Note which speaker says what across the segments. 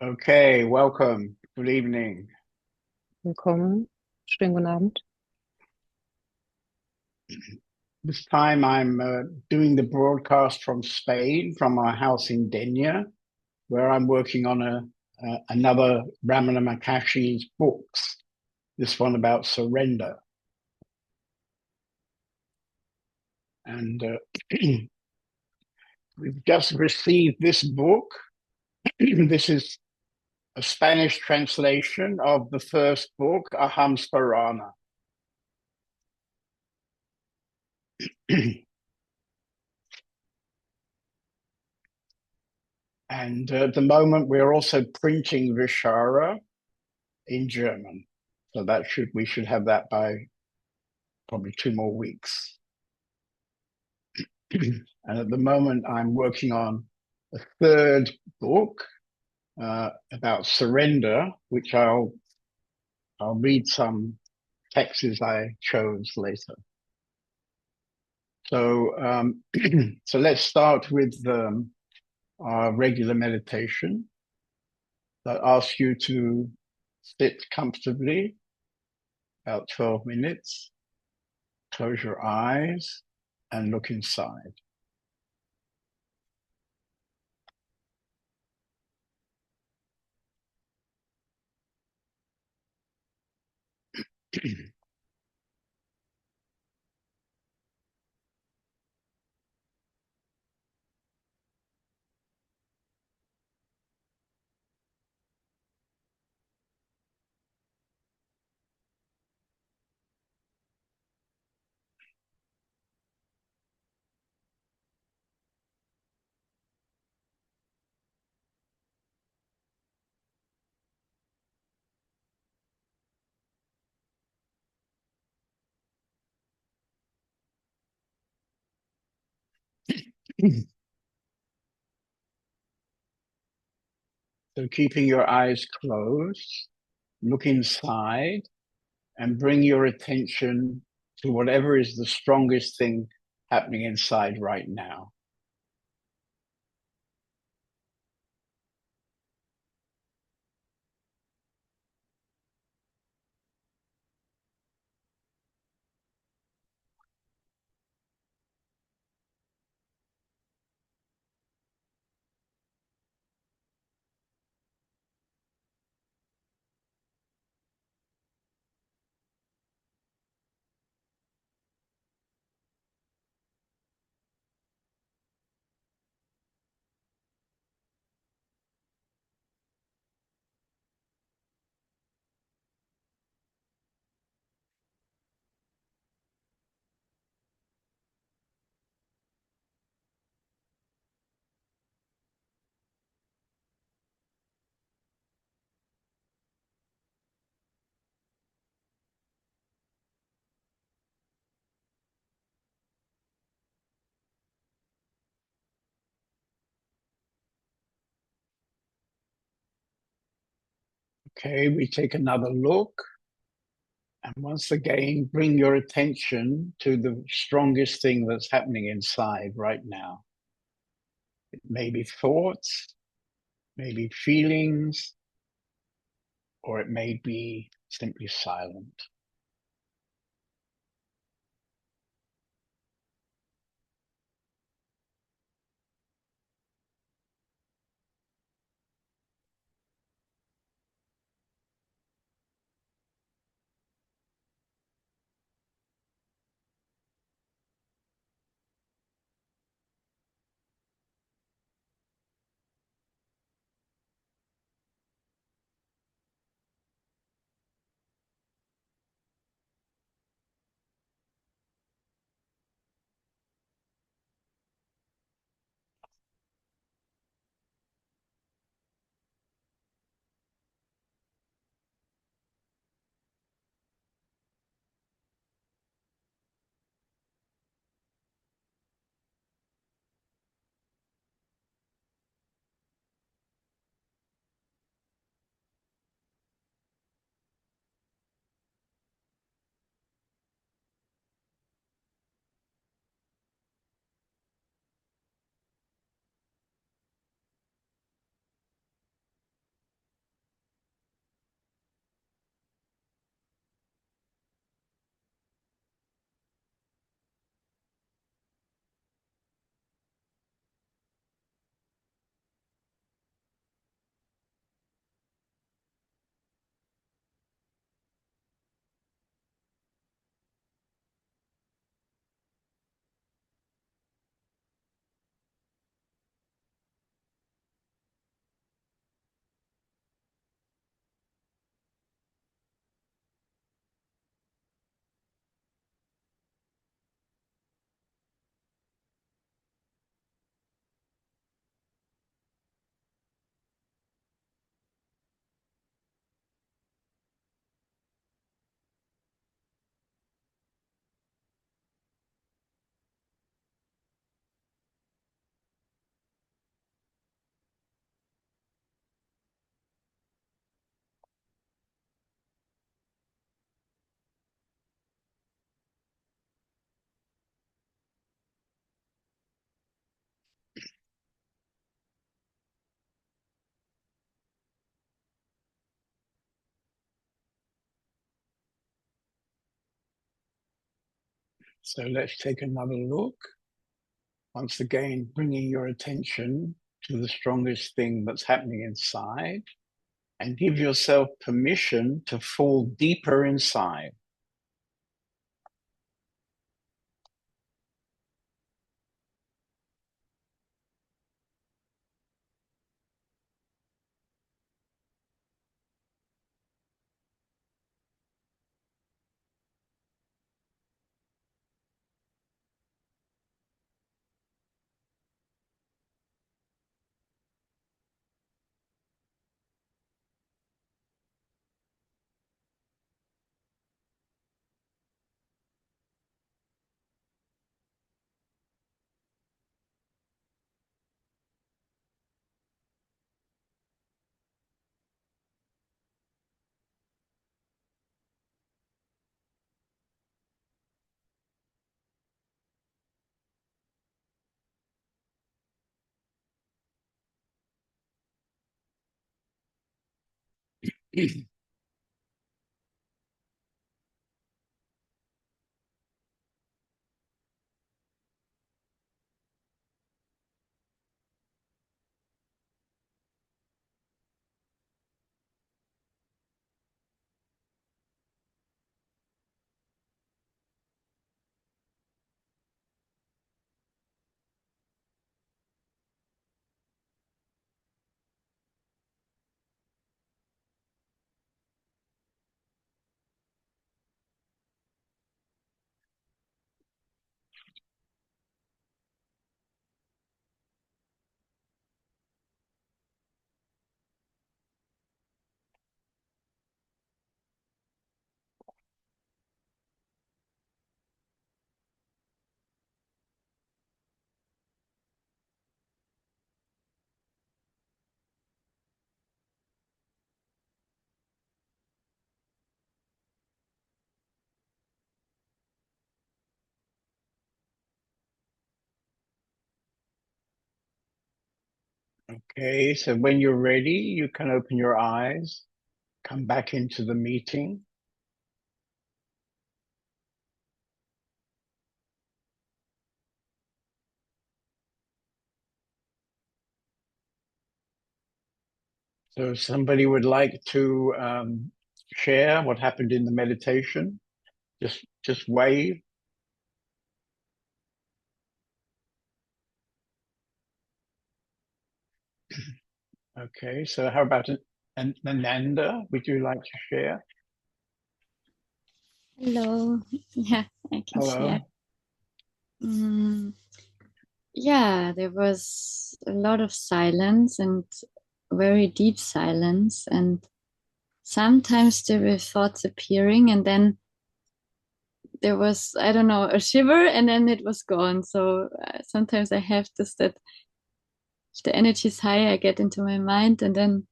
Speaker 1: Okay, welcome. Good evening.
Speaker 2: Willkommen. Schönen guten Abend.
Speaker 1: This time I'm doing the broadcast from Spain, from our house in Denia, where I'm working on another Ramana Mahariši's books, this one about surrender. And we've just received this book. This is a Spanish translation of the first book, Aham Sparana. And at the moment, we're also printing Vishara in German. So we should have that by probably 2 more weeks. And at the moment, I'm working on a third book about surrender, which I'll read some texts I chose later. So so let's start with our regular meditation. I ask you to sit comfortably, about 12 minutes, close your eyes, and look inside. So keeping your eyes closed, look inside and bring your attention to whatever is the strongest thing happening inside right now. Okay, we take another look. And once again, bring your attention to the strongest thing that's happening inside right now. It may be thoughts, maybe feelings, or it may be simply silent. So let's take another look. Once again, bringing your attention to the strongest thing that's happening inside, and give yourself permission to fall deeper inside. Okay, so when you're ready, you can open your eyes, come back into the meeting. So if somebody would like to share what happened in the meditation, just wave. Okay, so how about Ananda? Would you like to share?
Speaker 3: Hello. Yeah, I can share.
Speaker 1: Hello.
Speaker 3: Yeah, there was a lot of silence and very deep silence, and sometimes there were thoughts appearing, and then there was, I don't know, a shiver, and then it was gone. So sometimes I have this that if the energy is high, I get into my mind, and then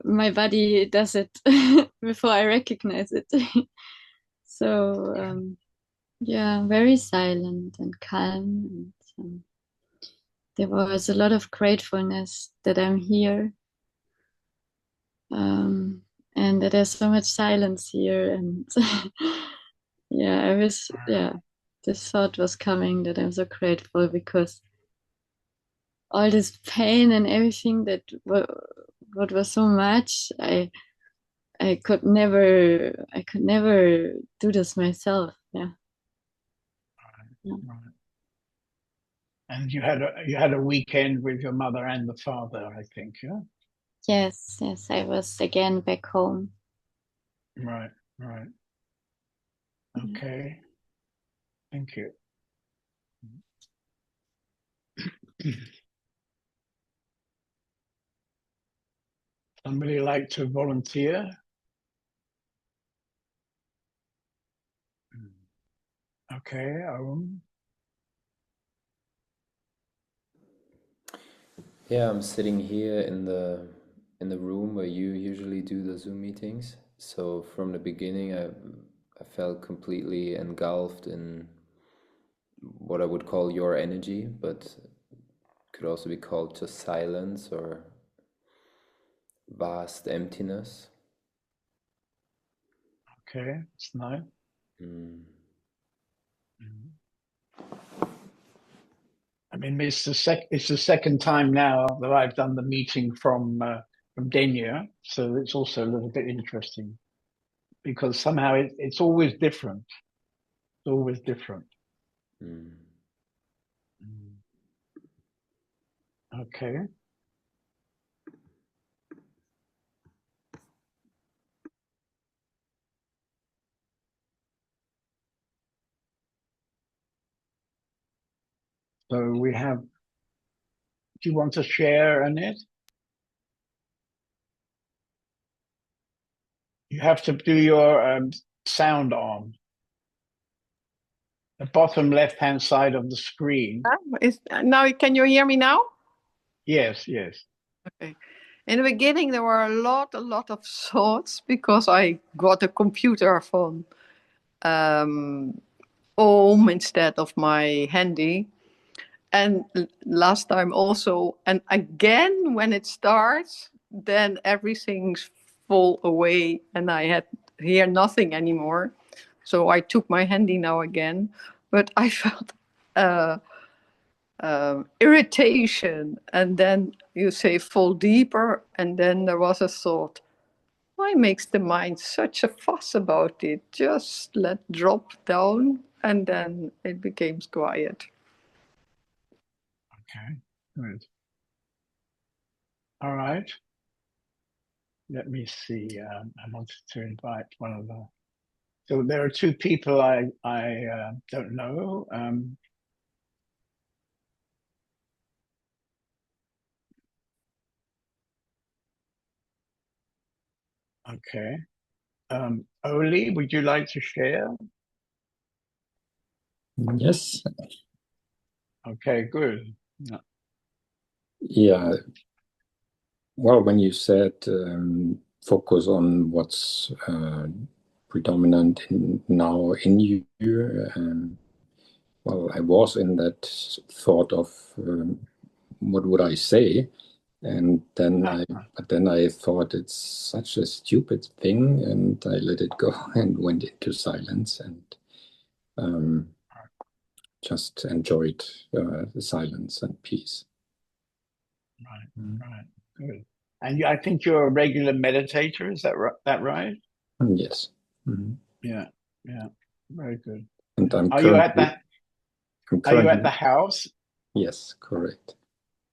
Speaker 3: my body does it before I recognize it. So yeah, very silent and calm. And there was a lot of gratefulness that I'm here, um, and that there's so much silence here. And yeah, this thought was coming that I'm so grateful because all this pain and everything what was so much, I could never do this myself. Yeah. Yeah.
Speaker 1: Right. And you had a weekend with your mother and the father, I think, yeah?
Speaker 3: Yes, yes, I was again back home.
Speaker 1: Right, right.
Speaker 3: Yeah.
Speaker 1: Okay. Thank you. Somebody like to volunteer? Okay,
Speaker 4: Yeah, I'm sitting here in the room where you usually do the Zoom meetings. So from the beginning, I felt completely engulfed in what I would call your energy, but could also be called just silence or vast emptiness.
Speaker 1: okay, it's nice.
Speaker 4: Mm.
Speaker 1: I mean, it's the second time now that I've done the meeting from Denia, so it's also a little bit interesting because somehow it's always different. It's always different.
Speaker 4: Mm.
Speaker 1: Okay. So we have. Do you want to share, Annette? You have to do your sound on the bottom left-hand side of the screen.
Speaker 5: Now, can you hear me now?
Speaker 1: Yes, yes.
Speaker 5: Okay. In the beginning, there were a lot of thoughts because I got a computer from home instead of my handy. And last time also, and again, when it starts, then everything's fall away and I hear nothing anymore. So I took my handy now again, but I felt irritation. And then you say fall deeper. And then there was a thought, why makes the mind such a fuss about it? Just let drop down. And then it became quiet.
Speaker 1: Okay, good. All right. Let me see. I wanted to invite one of the. So there are two people I don't know. Okay. Oli, would you like to share?
Speaker 6: Yes.
Speaker 1: Okay, good.
Speaker 6: Yeah. Well, when you said focus on what's predominant now in you, well, I was in that thought of what would I say, and then I thought it's such a stupid thing, and I let it go and went into silence and just enjoyed the silence and peace.
Speaker 1: Right, good. And I think you're a regular meditator. Is that right?
Speaker 6: Yes. Mm-hmm.
Speaker 1: Yeah, very good.
Speaker 6: And
Speaker 1: Are you at the house?
Speaker 6: Yes, correct.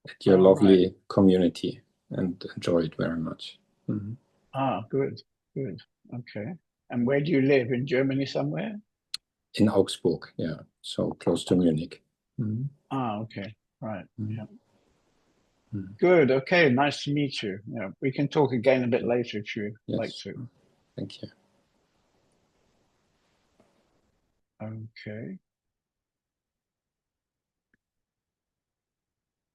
Speaker 6: At your lovely community, and enjoy it very much. Mm-hmm.
Speaker 1: Ah, good. Okay. And where do you live? In Germany somewhere?
Speaker 6: In Augsburg, yeah. So close to Munich. Mm-hmm.
Speaker 1: Ah, okay. Right.
Speaker 6: Mm-hmm.
Speaker 1: Yeah.
Speaker 6: Mm-hmm.
Speaker 1: Good. Okay. Nice to meet you. Yeah, we can talk again a bit later if you like to.
Speaker 6: Thank you.
Speaker 1: Okay.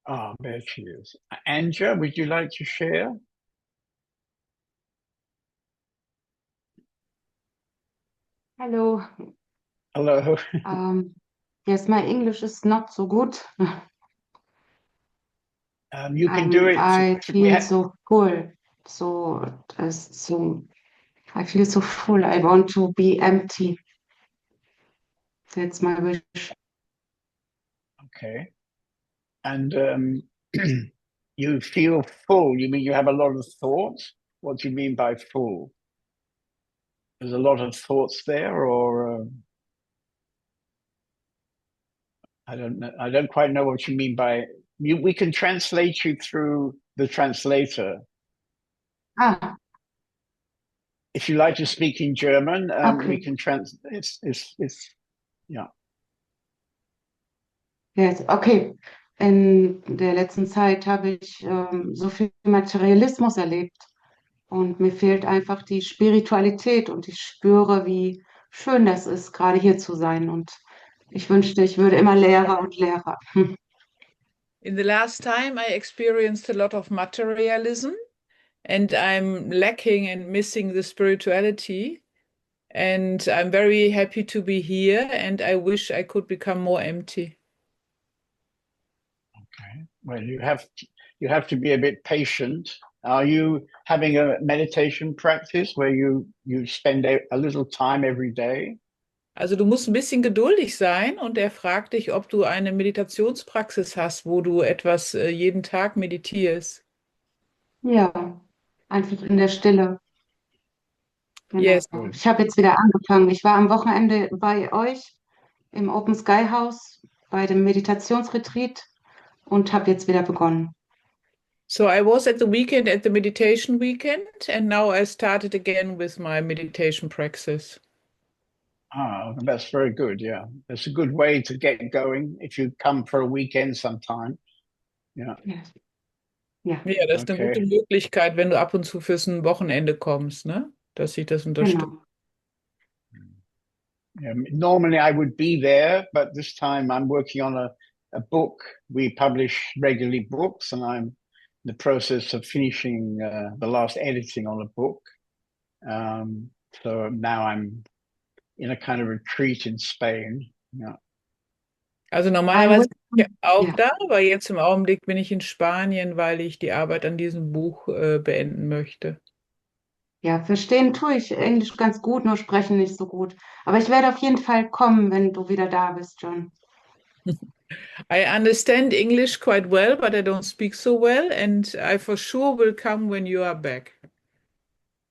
Speaker 1: Ah, there she is. Anja, would you like to share?
Speaker 2: Hello.
Speaker 1: Hello.
Speaker 2: Yes, my English is not so good.
Speaker 1: You can do it.
Speaker 2: I feel so full. I feel so full. I want to be empty. That's my wish.
Speaker 1: Okay. And you feel full. You mean you have a lot of thoughts? What do you mean by full? There's a lot of thoughts there, or I don't know. I don't quite know what you mean by you. We can translate you through the translator.
Speaker 2: Ah,
Speaker 1: If you like to speak in German,
Speaker 2: okay.
Speaker 1: we can it's yeah.
Speaker 2: Yes, okay. In der letzten Zeit habe ich so viel Materialismus erlebt und mir fehlt einfach die Spiritualität und ich spüre, wie schön das ist, gerade hier zu sein und ich wünschte, ich würde immer leerer und leerer.
Speaker 7: In the last time, I experienced a lot of materialism and I'm lacking and missing the spirituality. And I'm very happy to be here and I wish I could become more empty.
Speaker 1: Okay. Well, you have to be a bit patient. Are you having a meditation practice where you spend a little time every day?
Speaker 7: Also du musst ein bisschen geduldig sein und er fragt dich, ob du eine Meditationspraxis hast, wo du etwas jeden Tag meditierst.
Speaker 2: Ja, einfach in der Stille. Genau.
Speaker 7: Yes.
Speaker 1: Good.
Speaker 2: Ich habe jetzt wieder angefangen. Ich war am Wochenende bei euch im Open Sky House bei dem Meditationsretreat und habe jetzt wieder begonnen.
Speaker 7: So I was at the weekend at the meditation weekend, and now I started again with my meditation practice.
Speaker 1: Ah, that's very good. Yeah, that's a good way to get going if you come for a weekend sometime. Yeah.
Speaker 2: Yes. Ja,
Speaker 7: Ja, das ist eine gute
Speaker 1: Okay.
Speaker 7: Möglichkeit, wenn du ab und zu fürs ein Wochenende kommst, ne? Dass sich das unterstützt.
Speaker 2: genau.
Speaker 1: Yeah, normally I would be there, but this time I'm working on a book. We publish regularly books, and I'm in the process of finishing the last editing on a book. So now I'm in a kind of retreat in Spain. Yeah.
Speaker 7: Also
Speaker 2: I
Speaker 7: normalerweise
Speaker 2: will,
Speaker 7: bin ich auch
Speaker 2: ja,
Speaker 7: da, aber jetzt im Augenblick bin ich in Spanien, weil ich die Arbeit an diesem Buch beenden möchte.
Speaker 2: ja, verstehen tue ich Englisch ganz gut, nur sprechen nicht so gut. Aber ich werde auf jeden Fall kommen, wenn du wieder da bist, John.
Speaker 7: I understand English quite well, but I don't speak so well, and I for sure will come when you are back.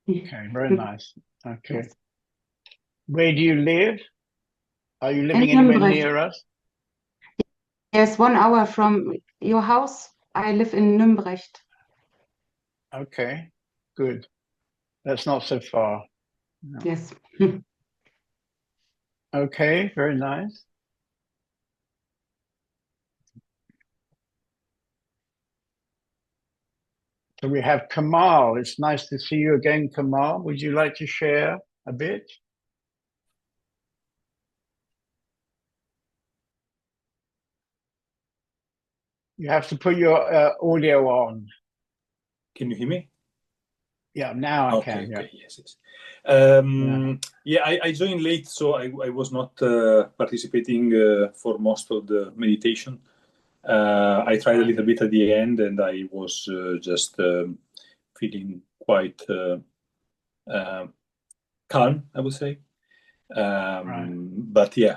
Speaker 1: Okay, very nice. Okay.
Speaker 2: Yes.
Speaker 1: Where do you live? Are you
Speaker 2: In
Speaker 1: living anywhere
Speaker 2: Nürnberg.
Speaker 1: near us?
Speaker 2: Yes, 1 hour from your house. I live in Nürnberg.
Speaker 1: Okay, good. That's not so far. No.
Speaker 2: Yes.
Speaker 1: Okay, very nice. So we have Kamal. It's nice to see you again, Kamal. Would you like to share a bit? You have to put your audio on.
Speaker 8: Can you hear me?
Speaker 1: Yeah, now I
Speaker 8: Okay,
Speaker 1: can. Yeah.
Speaker 8: okay, yes, yes. Yeah, I joined late, so I was not participating for most of the meditation. I tried a little bit at the end, and I was just feeling quite calm, I would say. But yeah,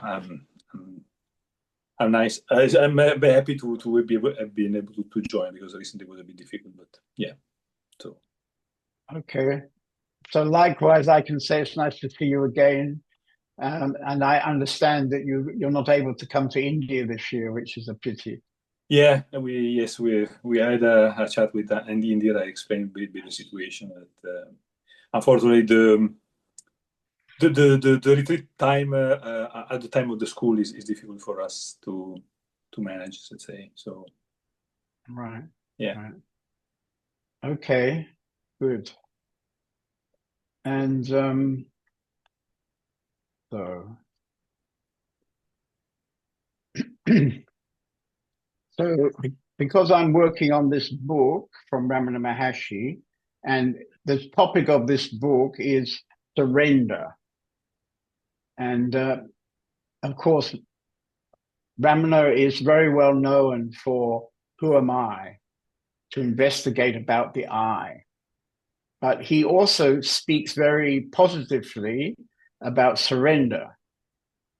Speaker 8: I'm nice. I'm very happy to be have been able to join, because recently it was a bit difficult. But yeah, so.
Speaker 1: Okay. So likewise, I can say it's nice to see you again. And I understand that you're not able to come to India this year, which is a pity.
Speaker 8: Yeah, we had a chat with in India. I explained a bit the situation. That unfortunately the retreat time at the time of the school is difficult for us to manage. Let's say so.
Speaker 1: Right.
Speaker 8: Yeah.
Speaker 1: Right. Okay. Good. And so so because I'm working on this book from Ramana Maharshi, and the topic of this book is surrender. And of course, Ramana is very well known for who am I, to investigate about the I. But he also speaks very positively about surrender.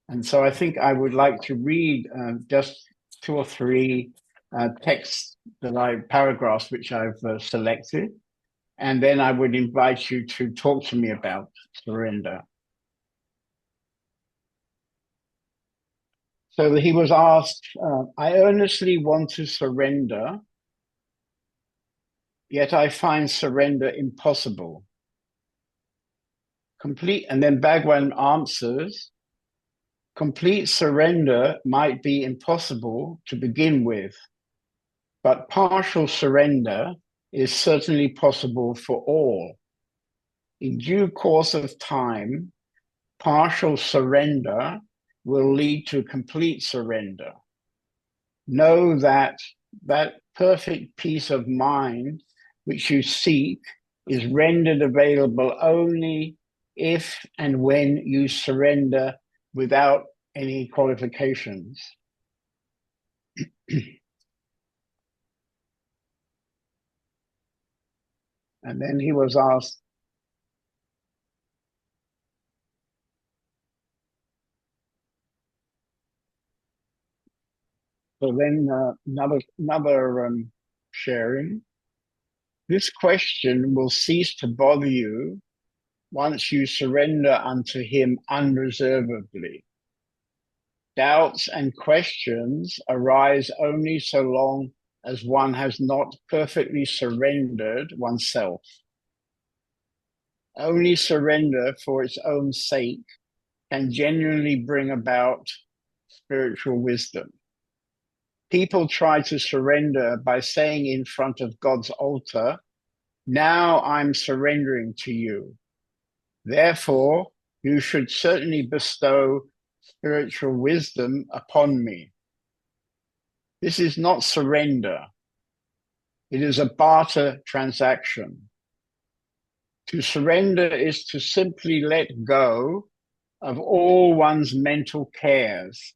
Speaker 1: And so I think I would like to read just 2 or 3 texts paragraphs which I've selected. And then I would invite you to talk to me about surrender. So he was asked, I earnestly want to surrender, yet I find surrender impossible. And then Bhagwan answers, complete surrender might be impossible to begin with, but partial surrender is certainly possible for all. In due course of time, partial surrender will lead to complete surrender. Know that perfect peace of mind which you seek is rendered available only if and when you surrender without any qualifications. And then he was asked, So then another sharing. This question will cease to bother you once you surrender unto him unreservedly. Doubts and questions arise only so long as one has not perfectly surrendered oneself. Only surrender for its own sake can genuinely bring about spiritual wisdom. People try to surrender by saying in front of God's altar, "Now I'm surrendering to you. Therefore, you should certainly bestow spiritual wisdom upon me." This is not surrender. It is a barter transaction. To surrender is to simply let go of all one's mental cares,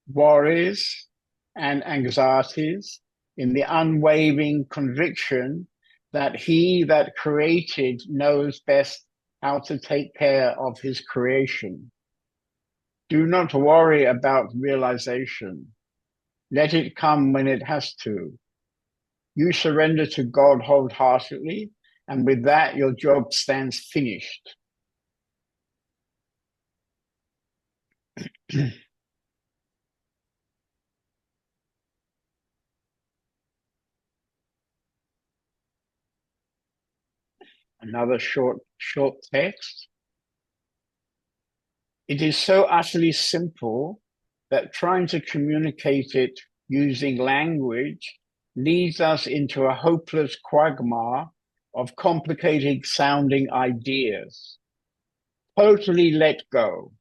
Speaker 1: worries, and anxieties in the unwavering conviction that he that created knows best how to take care of his creation. Do not worry about realization. Let it come when it has to. You surrender to God wholeheartedly, and with that, your job stands finished. Another short text. It is so utterly simple that trying to communicate it using language leads us into a hopeless quagmire of complicated sounding ideas. Totally let go,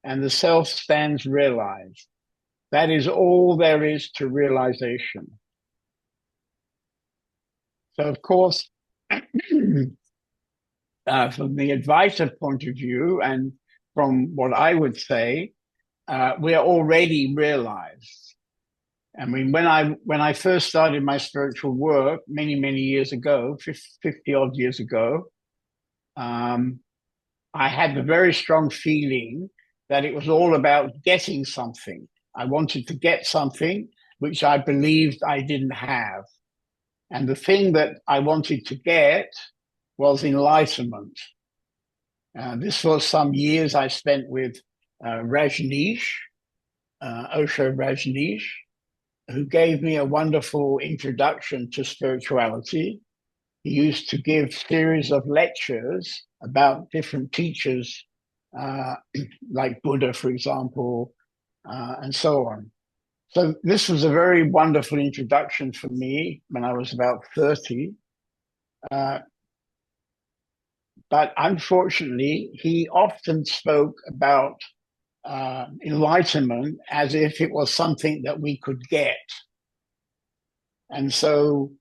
Speaker 1: and the self stands realized. That is all there is to realization. So, of course, from the advisor point of view, and from what I would say, we are already realized. I mean, when I first started my spiritual work many years ago, 50 odd years ago, I had the very strong feeling that it was all about getting something. I wanted to get something which I believed I didn't have. And the thing that I wanted to get was enlightenment. This was some years I spent with Rajneesh, Osho Rajneesh, who gave me a wonderful introduction to spirituality. He used to give series of lectures about different teachers, like Buddha, for example, and so on. So this was a very wonderful introduction for me when I was about 30. But unfortunately, he often spoke about enlightenment as if it was something that we could get. And so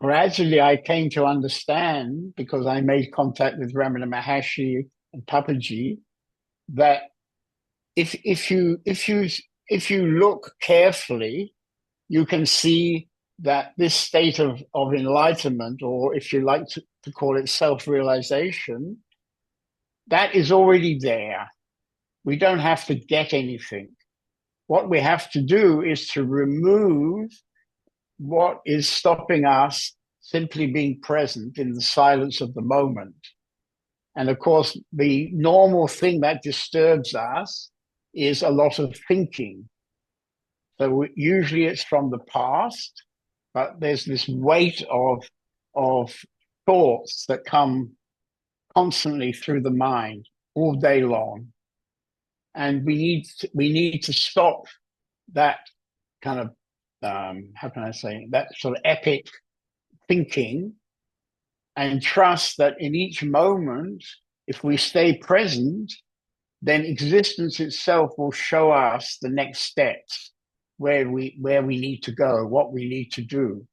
Speaker 1: gradually I came to understand, because I made contact with Ramana Maharshi and Papaji, that if you look carefully, you can see that this state of enlightenment, or if you like to call it self-realization, that is already there. We don't have to get anything. What we have to do is to remove what is stopping us simply being present in the silence of the moment. And of course, the normal thing that disturbs us is a lot of thinking. So usually it's from the past, but there's this weight of thoughts that come constantly through the mind all day long. And we need to stop that kind of, how can I say, that sort of epic thinking, and trust that in each moment, if we stay present, then existence itself will show us the next steps, where we need to go, what we need to do.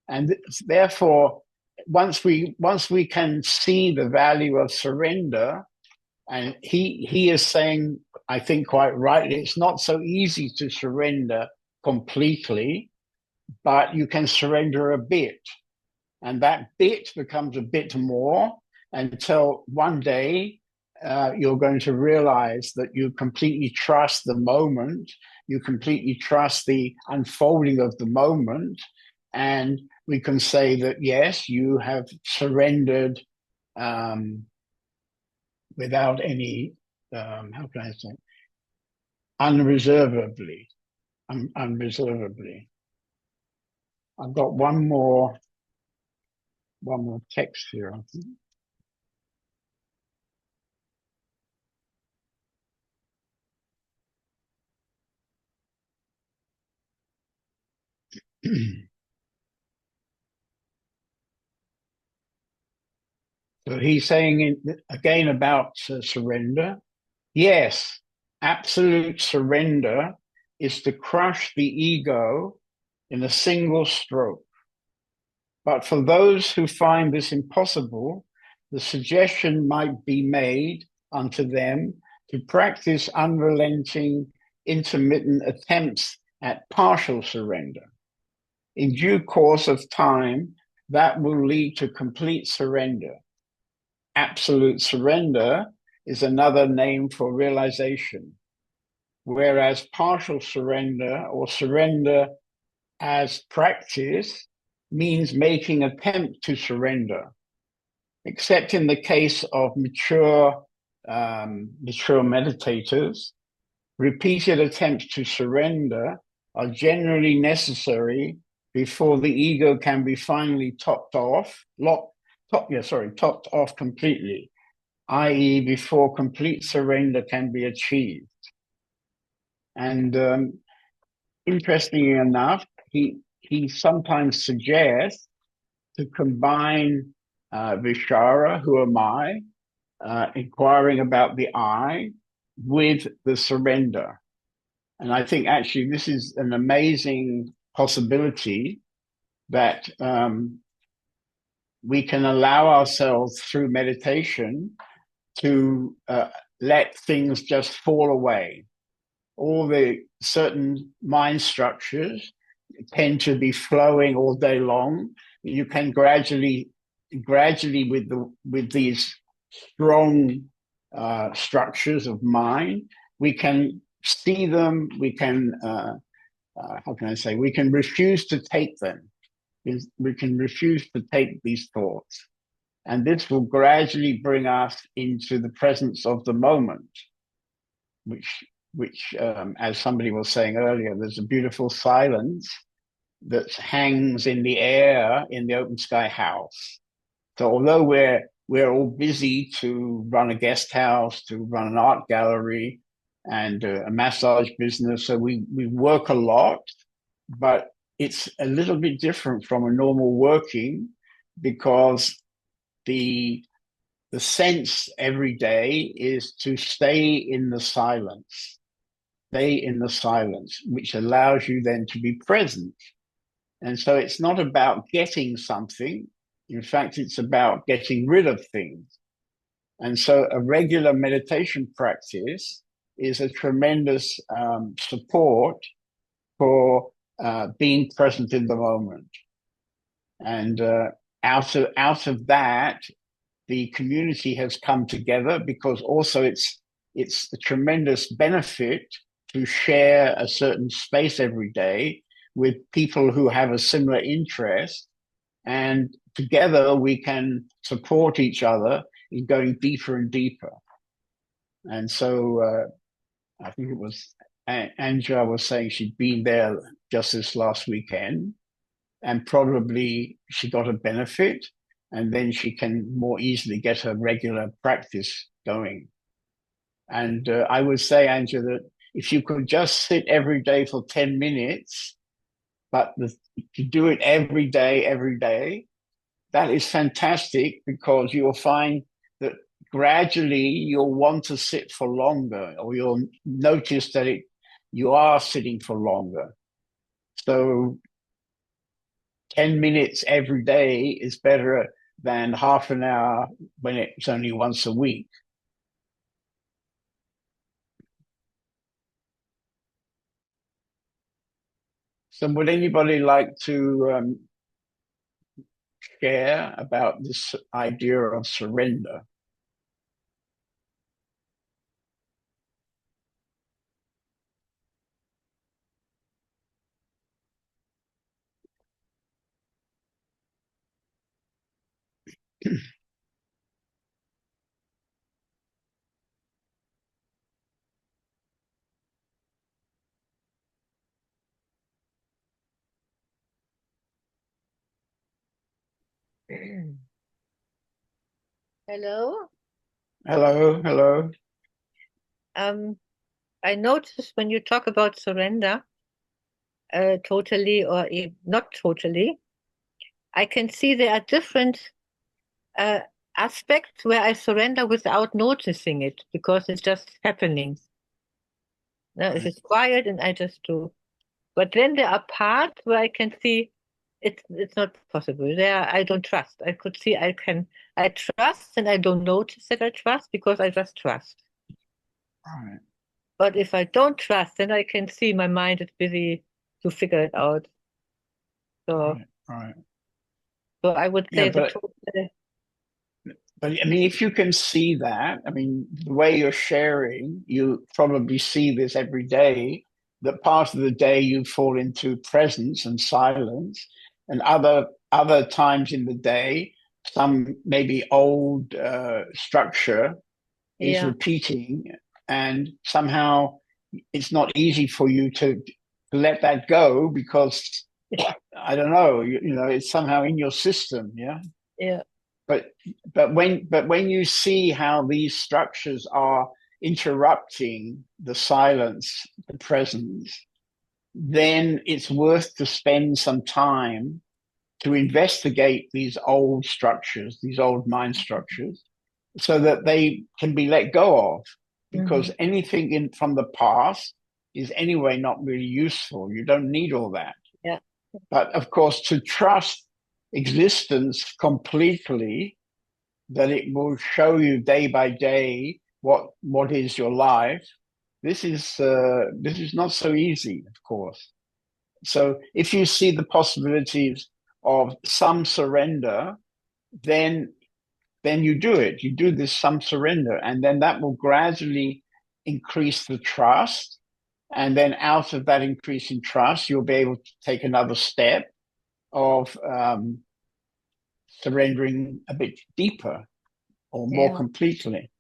Speaker 1: And therefore, once we can see the value of surrender, and he is saying, I think quite rightly, it's not so easy to surrender completely, but you can surrender a bit. And that bit becomes a bit more until one day you're going to realize that you completely trust the moment, you completely trust the unfolding of the moment, and we can say that, yes, you have surrendered without any, how can I say, unreservedly. Unreservedly. I've got one more text here, I think. So he's saying again about surrender. Yes, absolute surrender is to crush the ego in a single stroke. But for those who find this impossible, the suggestion might be made unto them to practice unrelenting, intermittent attempts at partial surrender. In due course of time, that will lead to complete surrender. Absolute surrender is another name for realization, whereas partial surrender or surrender as practice means making attempt to surrender, except in the case of mature meditators. Repeated attempts to surrender are generally necessary before the ego can be finally topped off completely, i.e., before complete surrender can be achieved. And interestingly enough, he sometimes suggests to combine Vishara, who am I, inquiring about the I, with the surrender. And I think actually this is an amazing possibility that we can allow ourselves through meditation to let things just fall away. All the certain mind structures tend to be flowing all day long. You can gradually with these strong structures of mind, we can see them, we can how can I say, we can refuse to take them. We can refuse to take these thoughts. And this will gradually bring us into the presence of the moment, which as somebody was saying earlier, there's a beautiful silence that hangs in the air in the open sky house. So although we're all busy to run a guest house, to run an art gallery, and a massage business, so we work a lot, but it's a little bit different from a normal working, because the sense every day is to stay in the silence, which allows you then to be present. And so it's not about getting something. In fact, it's about getting rid of things. And so a regular meditation practice is a tremendous support for being present in the moment. And out of that, the community has come together, because also it's a tremendous benefit to share a certain space every day with people who have a similar interest, and together we can support each other in going deeper and deeper. And so I think it was Angela was saying she'd been there just this last weekend, and probably she got a benefit, and then she can more easily get her regular practice going. And I would say, Angela, that if you could just sit every day for 10 minutes, but to do it every day, that is fantastic, because you'll find that gradually you'll want to sit for longer, or you'll notice that you are sitting for longer. So 10 minutes every day is better than half an hour when it's only once a week. So would anybody like to share about this idea of surrender?
Speaker 9: Hello.
Speaker 1: Hello, hello.
Speaker 9: I noticed when you talk about surrender, totally or not totally, I can see there are different aspects where I surrender without noticing it because it's just happening. No,
Speaker 1: Right.
Speaker 9: it's quiet and I just do. But then there are parts where I can see it's not possible. There I don't trust. I could see I trust and I don't notice that I trust because I just trust.
Speaker 1: Right.
Speaker 9: But if I don't trust, then I can see my mind is busy to figure it out. So,
Speaker 1: Right.
Speaker 9: so I would say
Speaker 1: Yeah, but I mean, if you can see that, I mean, the way you're sharing, you probably see this every day, that part of the day you fall into presence and silence, and other times in the day, some maybe old structure is
Speaker 9: yeah,
Speaker 1: repeating, and somehow it's not easy for you to let that go because I don't know, you know, it's somehow in your system, yeah.
Speaker 9: yeah,
Speaker 1: But when you see how these structures are interrupting the silence, the presence, then it's worth to spend some time to investigate these old structures, these old mind structures, so that they can be let go of. Because anything in from the past is anyway not really useful. You don't need all that.
Speaker 9: yeah,
Speaker 1: But of course, to trust existence completely, that it will show you day by day what is your life. This is not so easy, of course. So if you see the possibilities of some surrender, then you do it. You do this some surrender, and then that will gradually increase the trust. And then out of that increase in trust, you'll be able to take another step of surrendering a bit deeper or more
Speaker 9: yeah,
Speaker 1: completely.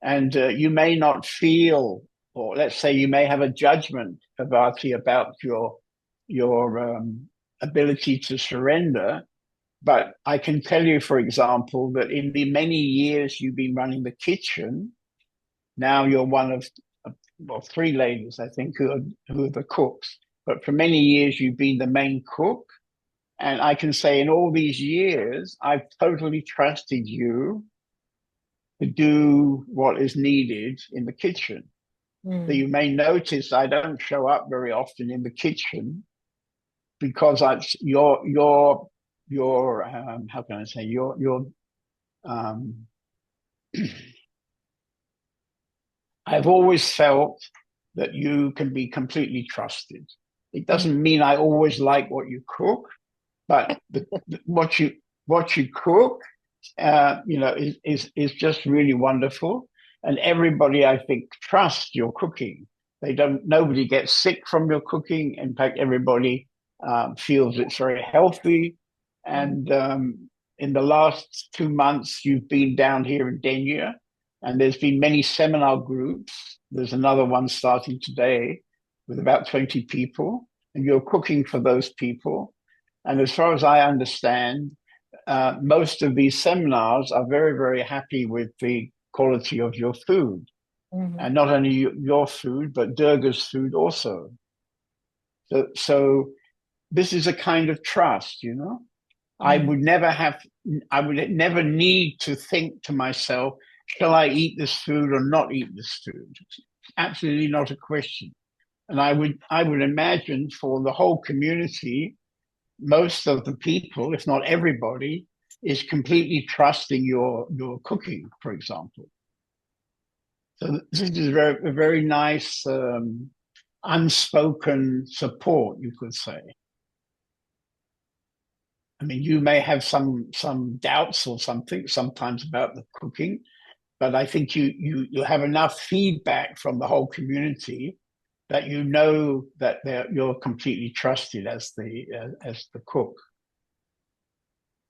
Speaker 1: And you may not feel, or let's say you may have a judgment, Bhavati, about your ability to surrender. But I can tell you, for example, that in the many years you've been running the kitchen, now you're one of well, three ladies, I think, who are the cooks. But for many years you've been the main cook. And I can say in all these years, I've totally trusted you to do what is needed in the kitchen. So you may notice I don't show up very often in the kitchen because your how can I say your I've always felt that you can be completely trusted. It doesn't mean I always like what you cook, but what you cook, you know, is just really wonderful. And everybody, I think, trusts your cooking. Nobody gets sick from your cooking. In fact, everybody feels it's very healthy. And in the last 2 months, you've been down here in Denia, and there's been many seminar groups. There's another one starting today with about 20 people, and you're cooking for those people. And as far as I understand, most of these seminars are very, very happy with the quality of your food. And not only your food, but Durga's food also. So this is a kind of trust, you know. I would never need to think to myself, shall I eat this food or not eat this food? It's absolutely not a question. And I would imagine for the whole community, most of the people, if not everybody, is completely trusting your cooking, for example. So this is a very nice unspoken support, you could say. I mean, you may have some doubts or something sometimes about the cooking, but I think you have enough feedback from the whole community that you know that you're completely trusted as the cook.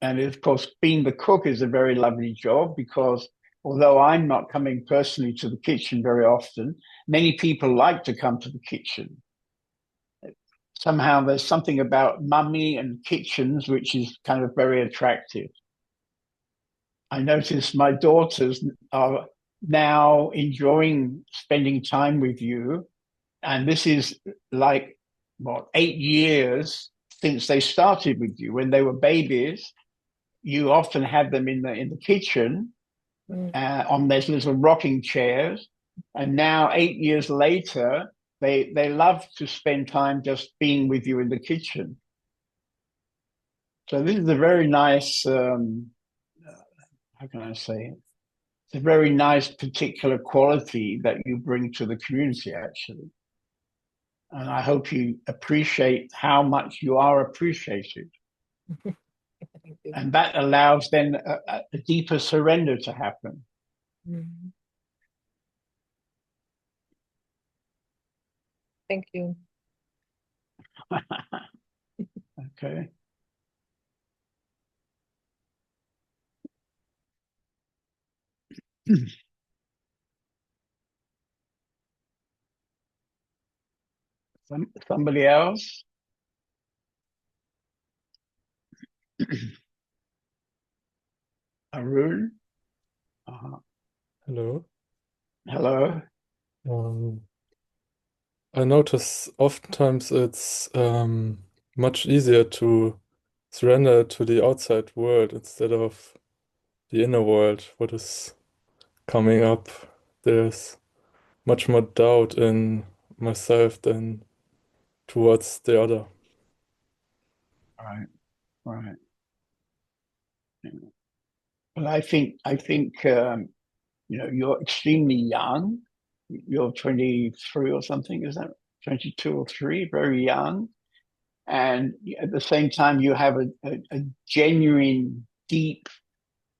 Speaker 1: And of course, being the cook is a very lovely job because although I'm not coming personally to the kitchen very often, many people like to come to the kitchen. Somehow there's something about mummy and kitchens which is kind of very attractive. I notice my daughters are now enjoying spending time with you. And this is like, what, 8 years since they started with you. When they were babies, you often had them in the kitchen on those little rocking chairs. And now 8 years later, they love to spend time just being with you in the kitchen. So this is a very nice, how can I say it? It's a very nice particular quality that you bring to the community, actually. And I hope you appreciate how much you are appreciated. And that allows then a deeper surrender to happen.
Speaker 9: Thank you.
Speaker 1: Okay. Somebody else? Arun?
Speaker 10: Hello.
Speaker 1: Hello.
Speaker 10: I notice oftentimes it's much easier to surrender to the outside world instead of the inner world, what is coming up. There's much more doubt in myself than towards the other.
Speaker 1: Right, right. Well, I think you're extremely young. You're 23 or something, is that 22 or 3? Very young. And at the same time, you have a genuine, deep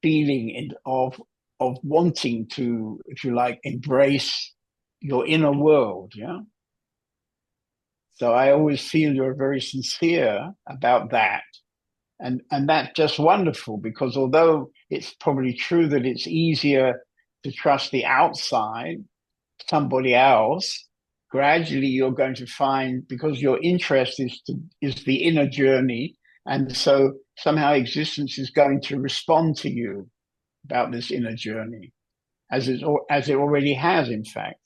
Speaker 1: feeling of wanting to, if you like, embrace your inner world. Yeah. So I always feel you're very sincere about that. And that's just wonderful because although it's probably true that it's easier to trust the outside, somebody else, gradually you're going to find, because your interest is the inner journey, and so somehow existence is going to respond to you about this inner journey, as it already has, in fact.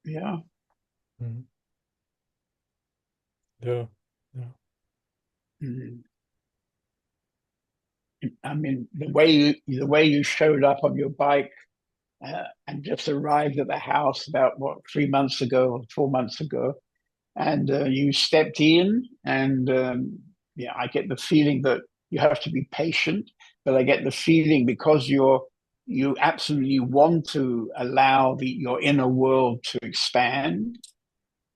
Speaker 1: Yeah.
Speaker 10: Mhm. Yeah, yeah.
Speaker 1: Mm. I mean, the way you showed up on your bike and just arrived at the house about 3 months ago or 4 months ago, and you stepped in, and yeah, I get the feeling that you have to be patient, but I get the feeling because you absolutely want to allow your inner world to expand.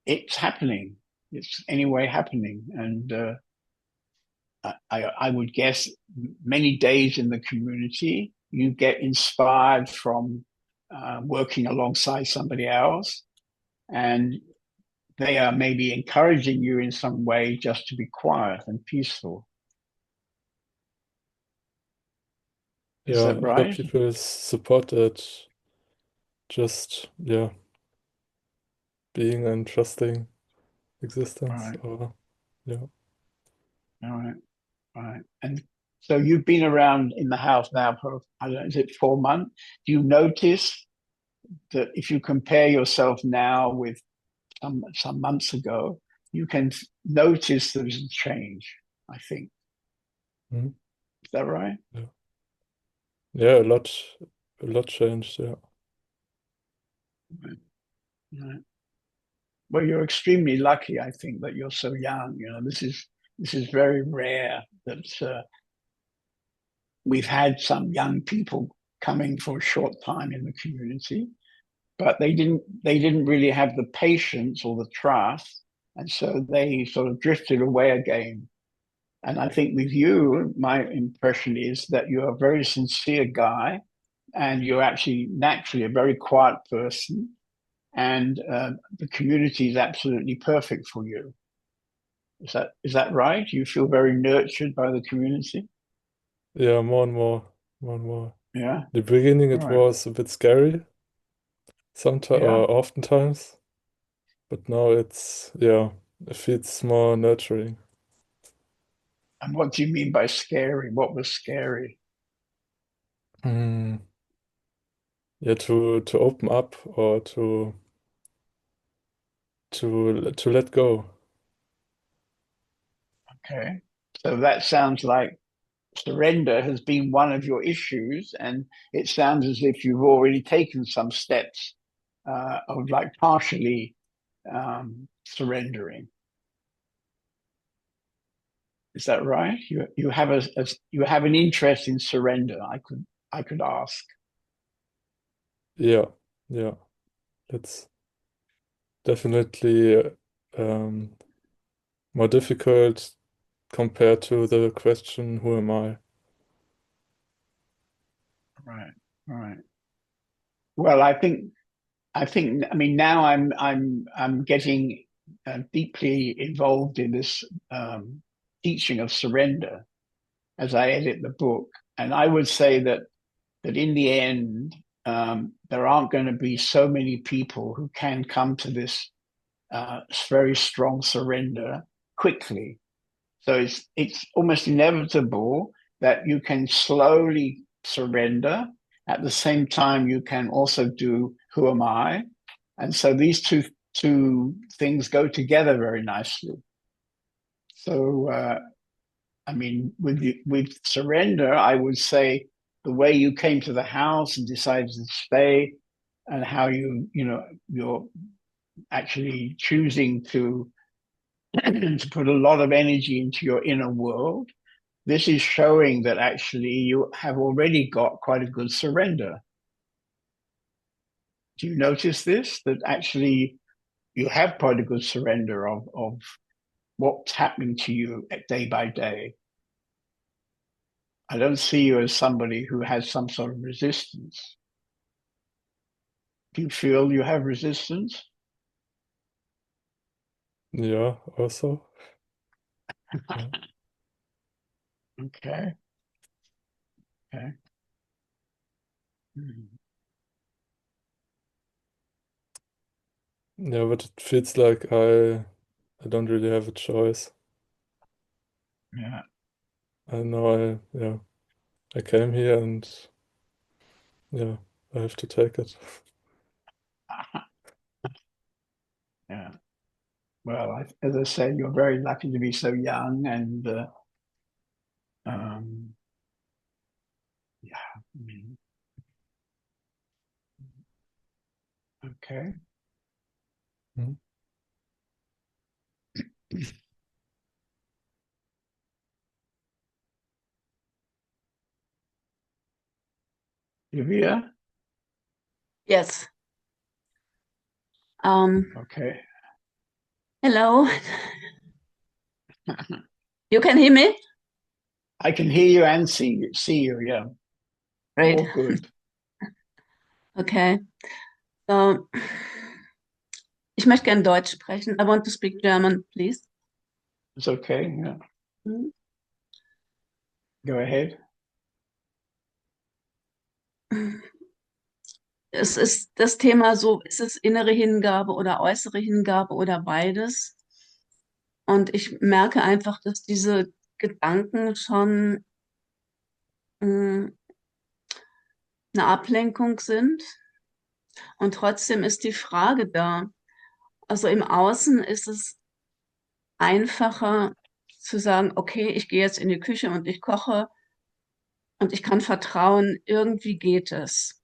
Speaker 1: It's happening. It's anyway happening, and I would guess many days in the community, you get inspired from working alongside somebody else, and they are maybe encouraging you in some way just to be quiet and peaceful. Is
Speaker 10: Yeah,
Speaker 1: that
Speaker 10: other
Speaker 1: right?
Speaker 10: people support that, just, yeah, being and trusting existence,
Speaker 1: Right.
Speaker 10: or, yeah.
Speaker 1: All right. Right. And so you've been around in the house now for, I don't know, is it 4 months? Do you notice that if you compare yourself now with some months ago, you can notice there's a change, I think.
Speaker 10: Mhm.
Speaker 1: Is that right?
Speaker 10: Yeah. Yeah, a lot changed, yeah.
Speaker 1: Right. Right. Well, you're extremely lucky, I think, that you're so young. You know, this is very rare that we've had some young people coming for a short time in the community, but they didn't really have the patience or the trust, and so they sort of drifted away again. And I think with you, my impression is that you're a very sincere guy, and you're actually naturally a very quiet person, and the community is absolutely perfect for you. Is that right? You feel very nurtured by the community?
Speaker 10: Yeah, more and more, more and more.
Speaker 1: Yeah.
Speaker 10: The beginning it
Speaker 1: Right.
Speaker 10: was a bit scary, sometimes
Speaker 1: Yeah.
Speaker 10: or oftentimes, but now it's it feels more nurturing.
Speaker 1: And what do you mean by scary? What was scary?
Speaker 10: Mm. Yeah, to open up or to let go.
Speaker 1: Okay. So that sounds like surrender has been one of your issues, and it sounds as if you've already taken some steps of like partially surrendering. Is that right? You have you have an interest in surrender. I could ask.
Speaker 10: Yeah, yeah. It's definitely um, more difficult compared to the question, who am I?
Speaker 1: Right. Right. Well, I mean now I'm getting deeply involved in this teaching of surrender as I edit the book, and I would say that in the end there aren't going to be so many people who can come to this very strong surrender quickly. So it's almost inevitable that you can slowly surrender. At the same time, you can also do who am I? And so these two things go together very nicely. So I mean, with surrender, I would say the way you came to the house and decided to stay, and how you're actually choosing to to put a lot of energy into your inner world. This is showing that actually you have already got quite a good surrender. Do you notice this? That actually you have quite a good surrender of what's happening to you day by day. I don't see you as somebody who has some sort of resistance. Do you feel you have resistance?
Speaker 10: Yeah, also. Yeah.
Speaker 1: Okay. Okay. Hmm.
Speaker 10: Yeah, but it feels like I don't really have a choice.
Speaker 1: Yeah.
Speaker 10: I know I came here and yeah, I have to take it.
Speaker 1: Yeah. Well, as I said, you're very lucky to be so young, and um, yeah. I mean, okay.
Speaker 10: Hmm.
Speaker 1: Livia?
Speaker 11: Yes.
Speaker 1: Okay.
Speaker 11: Hello. You can hear me?
Speaker 1: I can hear you and see you. Yeah.
Speaker 11: Great.
Speaker 1: All good.
Speaker 11: Okay. So, ich möchte gerne Deutsch sprechen. I want to speak German, please.
Speaker 1: It's okay. Yeah.
Speaker 11: Mhm.
Speaker 1: Go ahead.
Speaker 11: Es ist das Thema so, ist es innere Hingabe oder äußere Hingabe oder beides? Und ich merke einfach, dass diese Gedanken schon eine Ablenkung sind. Und trotzdem ist die Frage da. Also im Außen ist es einfacher zu sagen, okay, ich gehe jetzt in die Küche und ich koche und ich kann vertrauen, irgendwie geht es.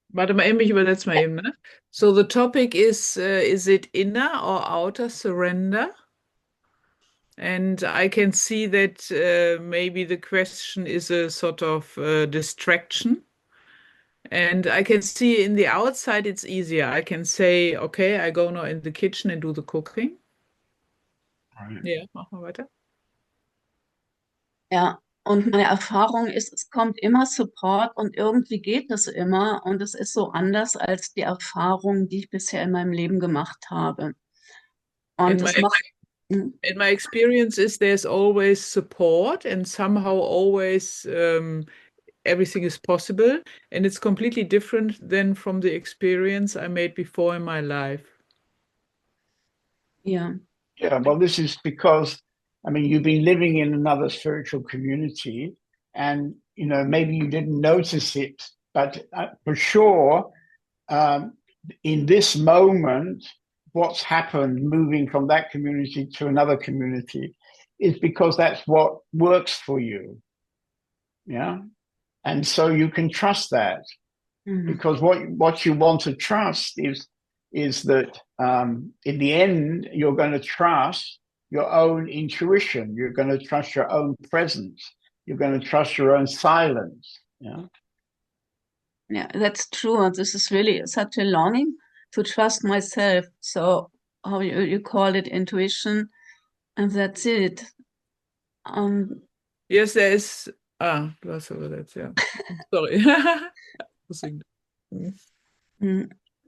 Speaker 7: Warte mal eben, ich übersetze mal eben, ne? So the topic is it inner or outer surrender? And I can see that maybe the question is a sort of distraction. And I can see in the outside it's easier. I can say, okay, I go now in the kitchen and do the cooking.
Speaker 1: Right.
Speaker 7: Ja, machen wir weiter.
Speaker 11: Ja, und meine Erfahrung ist, es kommt immer Support und irgendwie geht es immer und es ist so anders als die Erfahrung, die ich bisher in meinem Leben gemacht habe. Und
Speaker 7: In
Speaker 11: es
Speaker 7: my
Speaker 11: macht, Mm.
Speaker 7: And my experience is there's always support and somehow always everything is possible. And it's completely different than from the experience I made before in my life.
Speaker 11: Yeah.
Speaker 1: Yeah, well, this is because, I mean, you've been living in another spiritual community and, you know, maybe you didn't notice it, but for sure, in this moment, what's happened moving from that community to another community is because that's what works for you. Yeah. And so you can trust that.
Speaker 11: Mhm.
Speaker 1: Because what you want to trust is that in the end you're going to trust your own intuition. You're going to trust your own presence. You're going to trust your own silence. Yeah.
Speaker 11: Yeah, that's true. And this is really such a longing to trust myself. So how you call it, intuition, and that's it.
Speaker 7: Yes, there is. Du hast aber das, ja. Sorry. Deswegen.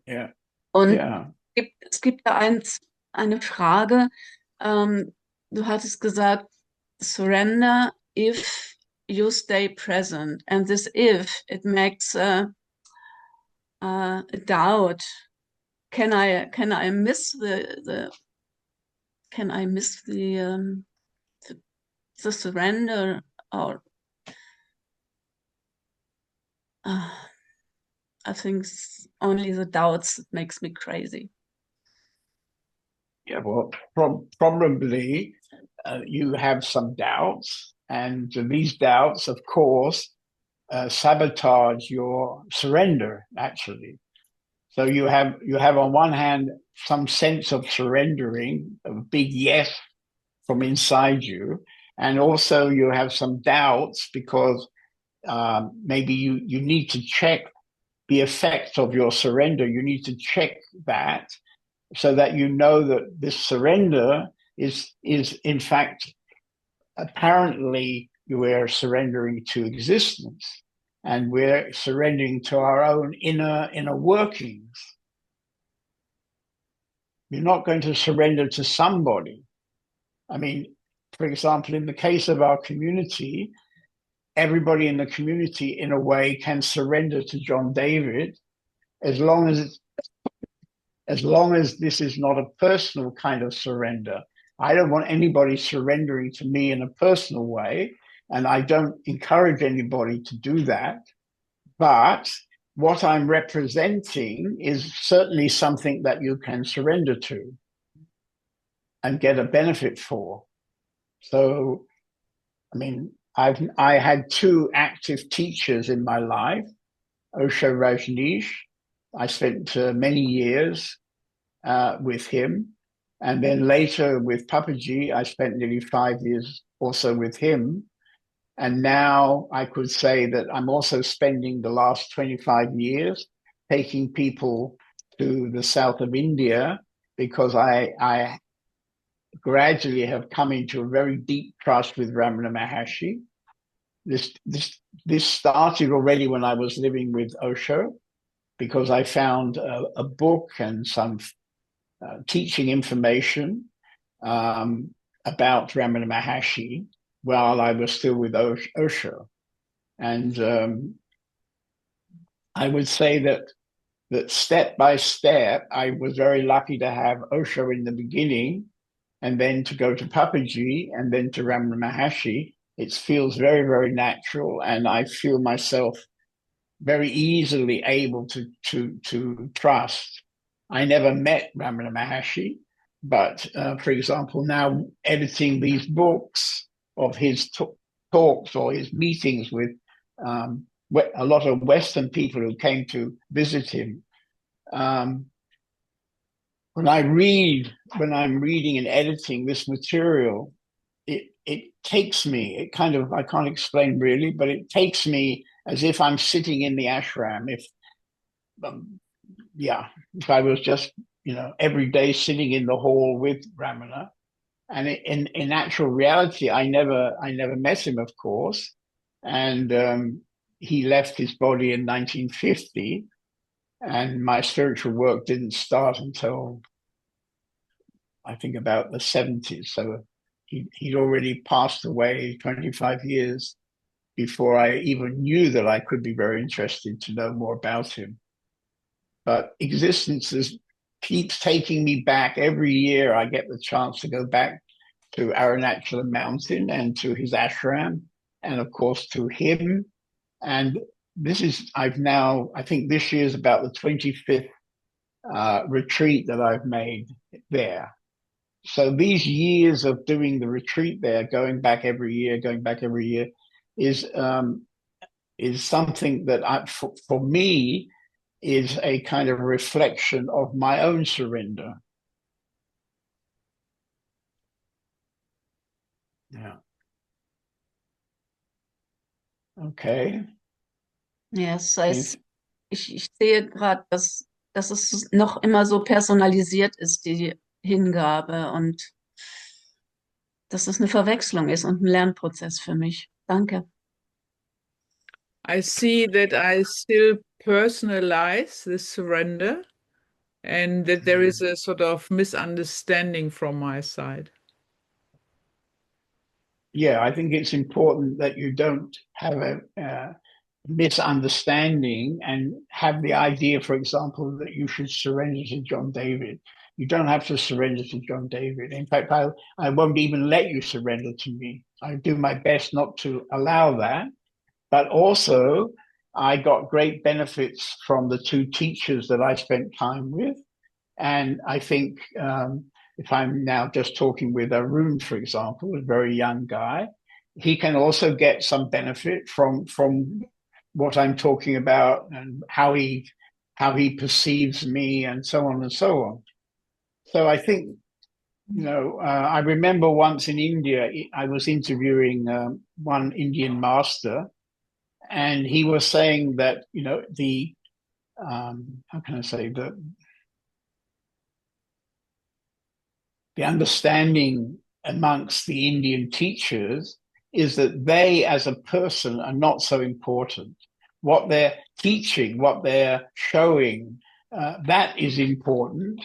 Speaker 1: Yeah.
Speaker 11: Und
Speaker 1: Yeah.
Speaker 11: es gibt da eine Frage. Du hattest gesagt, surrender if you stay present. And this if, it makes a doubt. Can I miss the surrender, or I think only the doubts makes me crazy.
Speaker 1: Yeah. Well, probably you have some doubts, and these doubts, of course, sabotage your surrender. Actually, so you have on one hand some sense of surrendering, a big yes from inside you, and also you have some doubts because maybe you need to check the effect of your surrender. You need to check that so that you know that this surrender is in fact apparently we're surrendering to existence and we're surrendering to our own inner workings. You're not going to surrender to somebody. I mean, for example, in the case of our community, everybody in the community, in a way, can surrender to John David as long as this is not a personal kind of surrender. I don't want anybody surrendering to me in a personal way, and I don't encourage anybody to do that. But what I'm representing is certainly something that you can surrender to and get a benefit for. So, I mean, I had two active teachers in my life, Osho Rajneesh. I spent many years with him. And then later with Papaji, I spent nearly 5 years also with him. And now I could say that I'm also spending the last 25 years taking people to the south of India because I gradually have come into a very deep trust with Ramana Maharshi. This started already when I was living with Osho because I found a book and some teaching information about Ramana Maharshi while I was still with Osho. And I would say that step by step, I was very lucky to have Osho in the beginning and then to go to Papaji and then to Ramana Maharshi. It feels very, very natural, and I feel myself very easily able to trust. I never met Ramana Maharshi, but for example, now editing these books of his talks or his meetings with a lot of Western people who came to visit him. When I'm reading and editing this material, it takes me, I can't explain really, but it takes me as if I'm sitting in the ashram. If I was just, every day sitting in the hall with Ramana. And in actual reality, I never met him, of course. And he left his body in 1950. And my spiritual work didn't start until I think, about the 70s. So he'd already passed away 25 years before I even knew that I could be very interested to know more about him. But keeps taking me back. Every year I get the chance to go back to Arunachala Mountain and to his ashram, and of course to him. And I think this year is about the 25th retreat that I've made there. So these years of doing the retreat there, going back every year, is something that for me is a kind of reflection of my own surrender. Yeah. Okay.
Speaker 11: Yes, ich sehe gerade, dass es noch immer so personalisiert ist, die Hingabe, und dass es eine Verwechslung ist und ein Lernprozess für mich. Danke.
Speaker 7: I see that I still personalize this surrender and that there is a sort of misunderstanding from my side.
Speaker 1: Yeah, I think it's important that you don't have a misunderstanding and have the idea, for example, that you should surrender to John David. You don't have to surrender to John David. In fact, I won't even let you surrender to me. I do my best not to allow that. But also, I got great benefits from the two teachers that I spent time with. And I think if I'm now just talking with Arun, for example, a very young guy, he can also get some benefit from what I'm talking about and how he perceives me and so on and so on. So I think, I remember once in India, I was interviewing one Indian master, and he was saying that, the how can I say, the understanding amongst the Indian teachers is that they as a person are not so important. What they're teaching, what they're showing, that is important,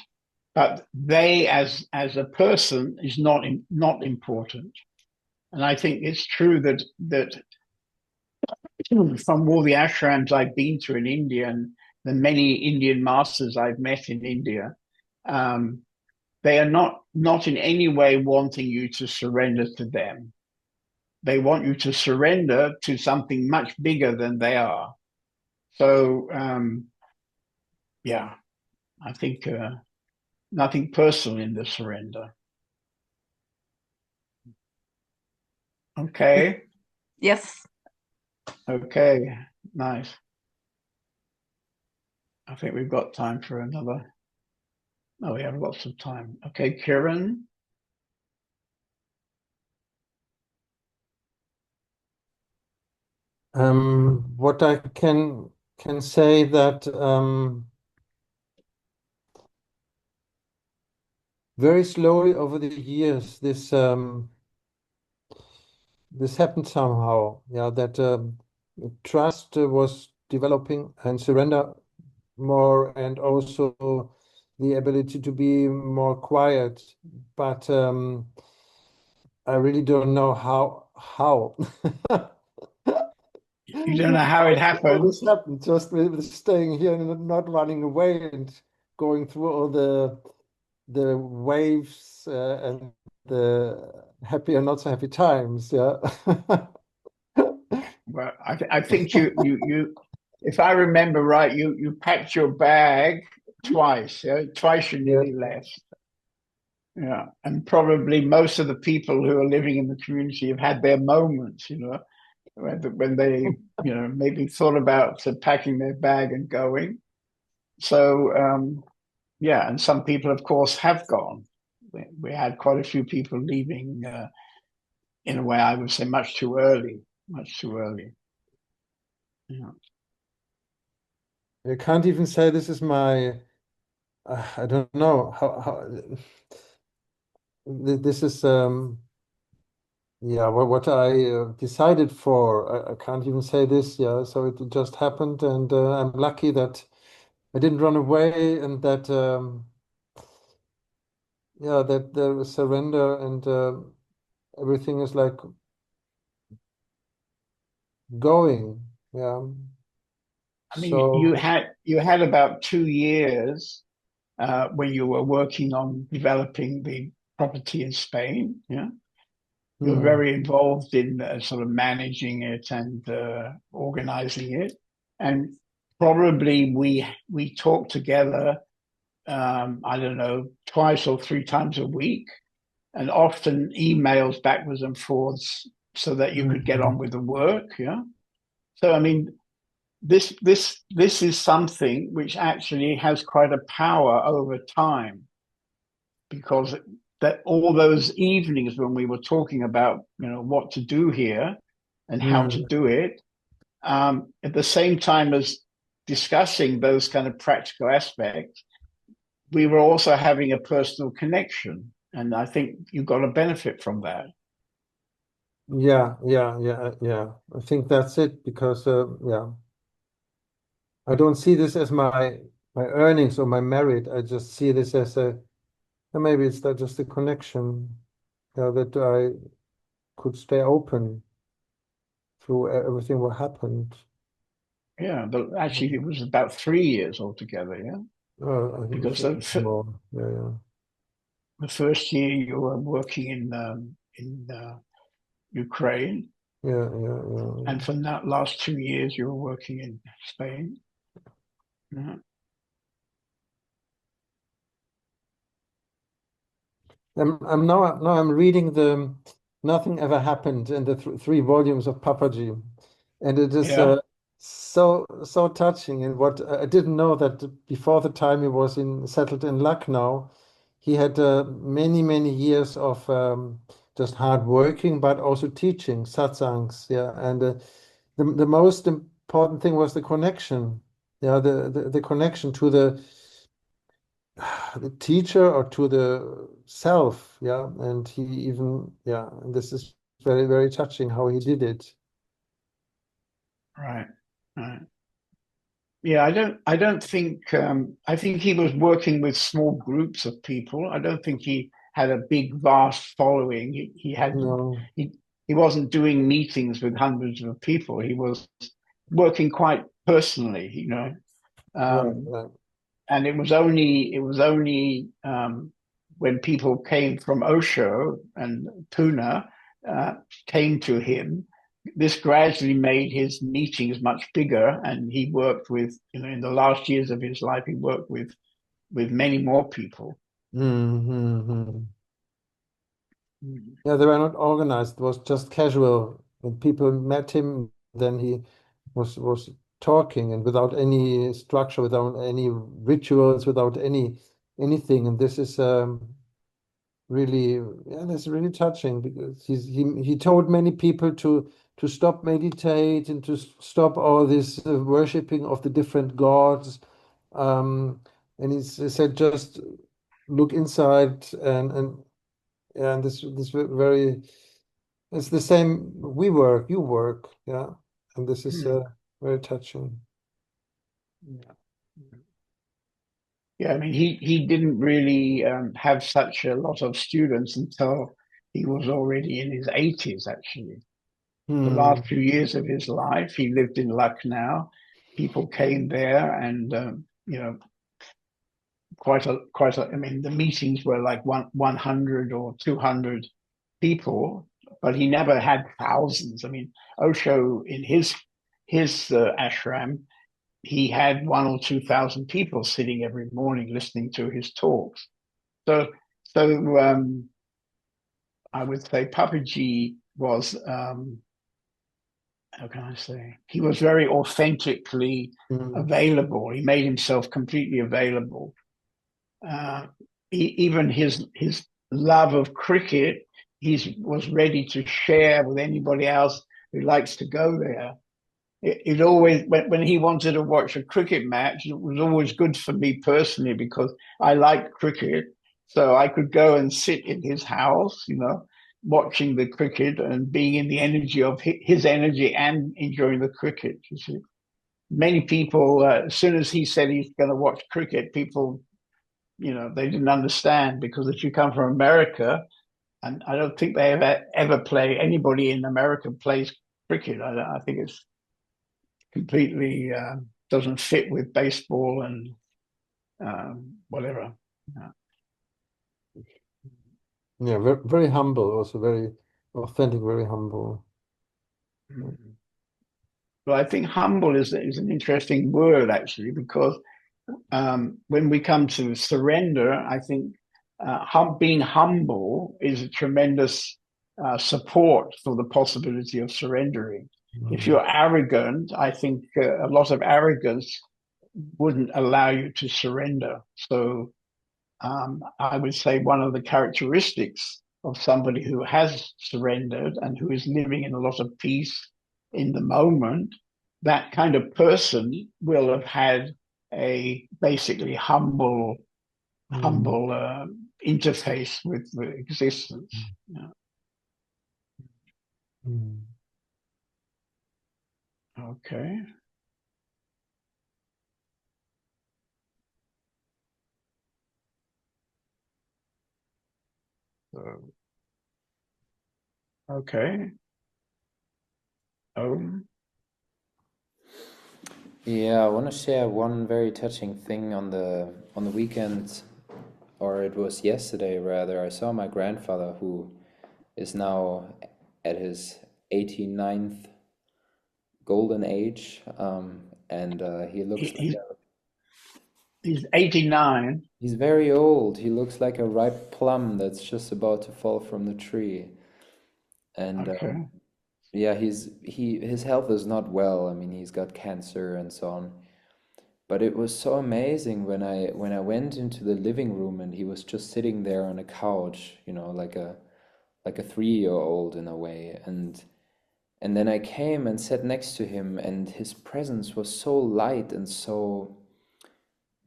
Speaker 1: but they as a person is not important. And I think it's true that from all the ashrams I've been to in India and the many Indian masters I've met in India, they are not in any way wanting you to surrender to them. They want you to surrender to something much bigger than they are. So, yeah, I think nothing personal in the surrender. Okay.
Speaker 11: Yes.
Speaker 1: Okay, nice. I think we've got time for another. No, we have lots of time. Okay, Kiran.
Speaker 12: What I can say that very slowly over the years, this happened somehow. Yeah, that trust was developing and surrender more, and also the ability to be more quiet. But I really don't know how.
Speaker 1: You don't know how it happened.
Speaker 12: This happened just with staying here and not running away and going through all the waves and the happy and not so happy times. Yeah.
Speaker 1: Well, I think you if I remember right, you packed your bag twice. Yeah? Twice you nearly left. Yeah, and probably most of the people who are living in the community have had their moments, when they, maybe thought about packing their bag and going. So, yeah, and some people, of course, have gone. We had quite a few people leaving, in a way, I would say, much too early. Yeah.
Speaker 12: You can't even say this is my. I don't know how this is. Yeah, what I decided for. I can't even say this. Yeah, so it just happened, and I'm lucky that I didn't run away, and that yeah, that there is surrender and everything is like going. Yeah.
Speaker 1: I mean, you had about 2 years when you were working on developing the property in Spain. Yeah, you're very involved in sort of managing it and organizing it, and probably we talk together. I don't know, twice or three times a week, and often emails backwards and forwards so that you could get on with the work. Yeah. So I mean, this is something which actually has quite a power over time, because that all those evenings when we were talking about what to do here and how to do it, at the same time as discussing those kind of practical aspects, we were also having a personal connection, and I think you got a benefit from that.
Speaker 12: Yeah. I think that's it because yeah, I don't see this as my earnings or my merit. I just see this as maybe it's that just a connection, that I could stay open through everything what happened.
Speaker 1: Yeah, but actually it was about 3 years altogether. Yeah,
Speaker 12: I think
Speaker 1: because
Speaker 12: it's more. Yeah.
Speaker 1: the first year you were working in Ukraine,
Speaker 12: Yeah.
Speaker 1: and for that last 2 years you were working in Spain. Yeah.
Speaker 12: I'm reading the Nothing Ever Happened in the three volumes of Papaji, and it is
Speaker 1: Yeah.
Speaker 12: so touching. And what I didn't know that before the time he was settled in Lucknow, he had many years of just hard working, but also teaching satsangs. Yeah, and the most important thing was the connection. Yeah, the connection to the teacher or to the self. Yeah, and he even and this is very touching how he did it.
Speaker 1: Right. Yeah, I don't think I think he was working with small groups of people. I don't think he had a big vast following. He had
Speaker 12: No.
Speaker 1: he wasn't doing meetings with hundreds of people. He was working quite personally.
Speaker 12: Right.
Speaker 1: And it was only when people came from Osho and Pune came to him. This gradually made his meetings much bigger, and he worked with, in the last years of his life, he worked with many more people.
Speaker 12: Mm-hmm. Yeah, they were not organized. It was just casual. When people met him, then he was talking and without any structure, without any rituals, without anything. And this is really, that's really touching because he told many people to stop meditate and to stop all this worshipping of the different gods. And he said just look inside and this very, it's the same you work, yeah, and this is very touching.
Speaker 1: Yeah, I mean, he didn't really have such a lot of students until he was already in his 80s, actually. The last few years of his life, he lived in Lucknow. People came there, and quite a. I mean, the meetings were like 100 or 200 people, but he never had thousands. I mean, Osho in his ashram, he had 1 or 2 thousand people sitting every morning listening to his talks. So I would say Papaji was, how can I say, he was very authentically available. He made himself completely available. Even his love of cricket, he was ready to share with anybody else who likes to go there. It always, when he wanted to watch a cricket match, it was always good for me personally because I like cricket. So I could go and sit in his house, watching the cricket and being in the energy of his energy and enjoying the cricket. You see, many people, as soon as he said he's going to watch cricket, people they didn't understand, because if you come from America, and I don't think they ever play, anybody in America plays cricket. I think it's completely doesn't fit with baseball and whatever.
Speaker 12: Yeah, very, very humble, also very authentic, very humble.
Speaker 1: Well, I think humble is an interesting word, actually, because when we come to surrender, I think being humble is a tremendous support for the possibility of surrendering. If you're arrogant, I think a lot of arrogance wouldn't allow you to surrender. So I would say one of the characteristics of somebody who has surrendered and who is living in a lot of peace in the moment, that kind of person will have had a basically humble interface with the existence. Yeah. Okay. Okay.
Speaker 4: Yeah, I want to share one very touching thing on the weekend, or it was yesterday rather. I saw my grandfather, who is now at his 89th golden age, and he looks
Speaker 1: he's 89.
Speaker 4: He's very old. He looks like a ripe plum that's just about to fall from the tree. And
Speaker 1: Okay.
Speaker 4: yeah, his health is not well. I mean, he's got cancer and so on. But it was so amazing when I went into the living room and he was just sitting there on a couch, like a 3-year-old in a way. And then I came and sat next to him, and his presence was so light and so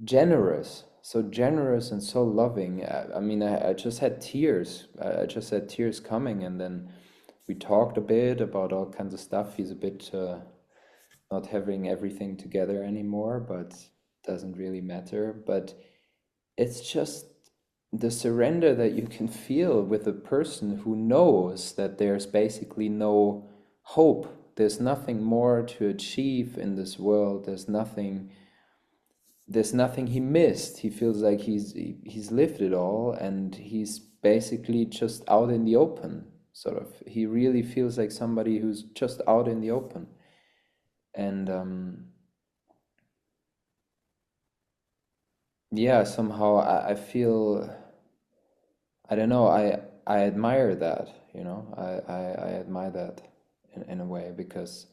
Speaker 4: generous and so loving. I mean, I just had tears. I just had tears coming, and then we talked a bit about all kinds of stuff. He's a bit not having everything together anymore, but doesn't really matter. But it's just the surrender that you can feel with a person who knows that there's basically no hope. There's nothing more to achieve in this world. There's nothing he missed. He feels like he's lived it all, and he's basically just out in the open, sort of. He really feels like somebody who's just out in the open. And yeah, somehow I feel, I don't know, I admire that, I admire that in a way, because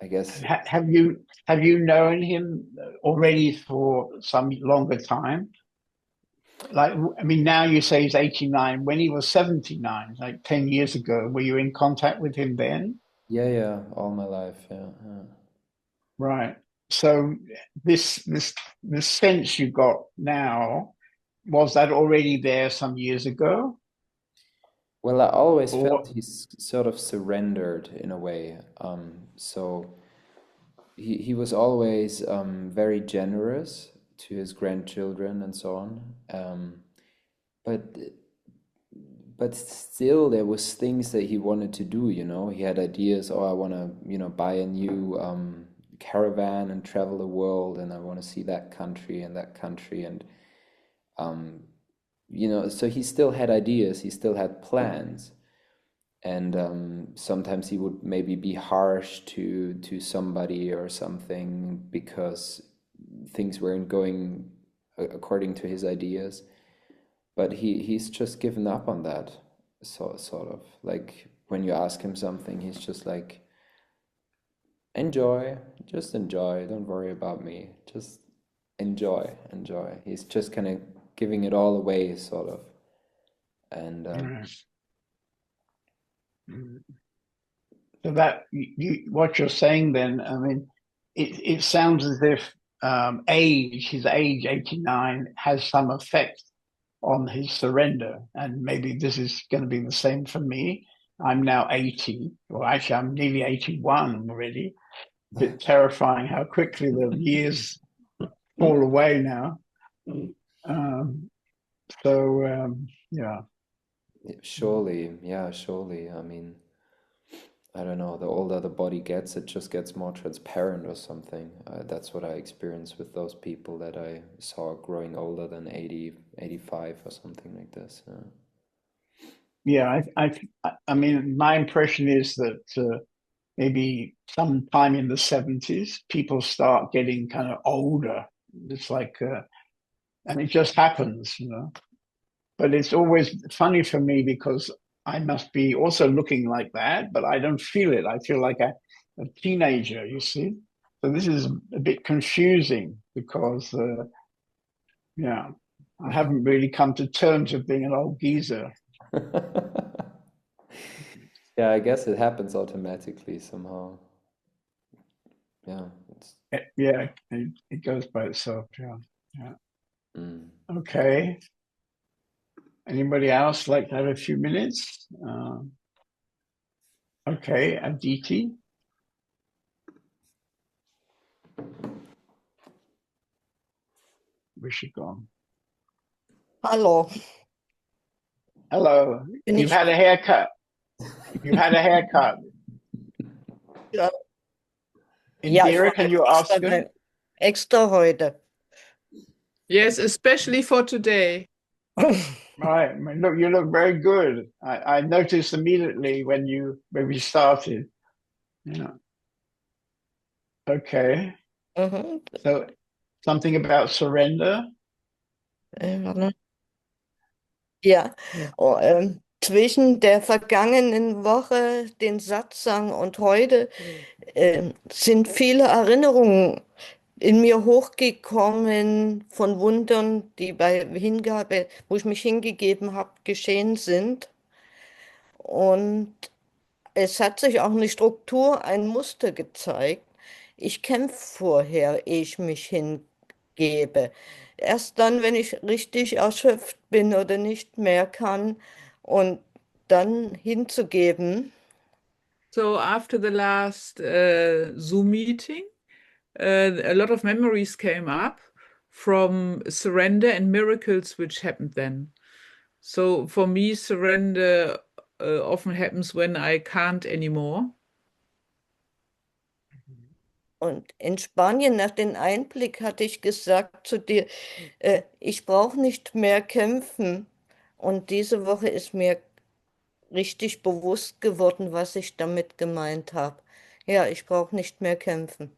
Speaker 4: I guess.
Speaker 1: Have you known him already for some longer time? Like, I mean, now you say he's 89. When he was 79, like 10 years ago, were you in contact with him then?
Speaker 4: Yeah, all my life, yeah.
Speaker 1: Right. So this sense you got now, was that already there some years ago?
Speaker 4: Well, I always felt he's sort of surrendered in a way. So he was always very generous to his grandchildren and so on. But still there was things that he wanted to do, He had ideas, I want to, buy a new caravan and travel the world, and I want to see that country and that country. And so he still had ideas, he still had plans. And sometimes he would maybe be harsh to somebody or something because things weren't going according to his ideas. But he's just given up on that, sort of. Like, when you ask him something, he's just like, enjoy, just enjoy, don't worry about me, just enjoy. He's just kind of giving it all away, sort of. And
Speaker 1: so that what you're saying then, I mean, it sounds as if his age 89 has some effect on his surrender. And maybe this is going to be the same for me. I'm now 80, or actually I'm nearly 81 already. A bit terrifying how quickly the years fall away now. Yeah.
Speaker 4: Surely, yeah, surely. I mean, I don't know, the older the body gets, it just gets more transparent or something. That's what I experienced with those people that I saw growing older than 80, 85 or something like this.
Speaker 1: Yeah, I mean, my impression is that maybe sometime in the 70s, people start getting kind of older. It's like, and it just happens, you know. But it's always funny for me because I must be also looking like that, but I don't feel it. I feel like a teenager, you see. So this is a bit confusing because, yeah, I haven't really come to terms with being an old geezer.
Speaker 4: Yeah, I guess it happens automatically somehow. Yeah.
Speaker 1: Yeah, it goes by itself. Yeah, yeah.
Speaker 4: Mm.
Speaker 1: Okay. Anybody else like to have a few minutes? Okay, Aditi. Where's she gone?
Speaker 13: Hallo.
Speaker 1: Hello.
Speaker 13: Bin
Speaker 1: You've
Speaker 13: ich
Speaker 1: had a haircut. You've had a haircut.
Speaker 13: ja, ich
Speaker 1: Indira,
Speaker 13: war
Speaker 1: can you ask her?
Speaker 13: extra heute.
Speaker 7: Yes, especially for today.
Speaker 1: Right. I mean, look, you look very good. I noticed immediately when we started. Yeah. Okay.
Speaker 13: Mhm.
Speaker 1: So something about surrender.
Speaker 13: Warte. Ja, oh, zwischen der vergangenen Woche, den Satzang und heute sind viele Erinnerungen in mir hochgekommen von Wundern, die bei Hingabe, wo ich mich hingegeben habe, geschehen sind. Und es hat sich auch eine Struktur, ein Muster gezeigt. Ich kämpfe vorher, ehe ich mich hingebe. Erst dann, wenn ich richtig erschöpft bin oder nicht mehr kann und dann hinzugeben.
Speaker 7: So after the last Zoom meeting, a lot of memories came up from surrender and miracles which happened then. So for me, surrender often happens when I can't anymore.
Speaker 13: Und in Spanien, nach dem Einblick, hatte ich gesagt zu dir, ich brauche nicht mehr kämpfen. Und diese Woche ist mir richtig bewusst geworden, was ich damit gemeint habe. Ja, ich brauche nicht mehr kämpfen.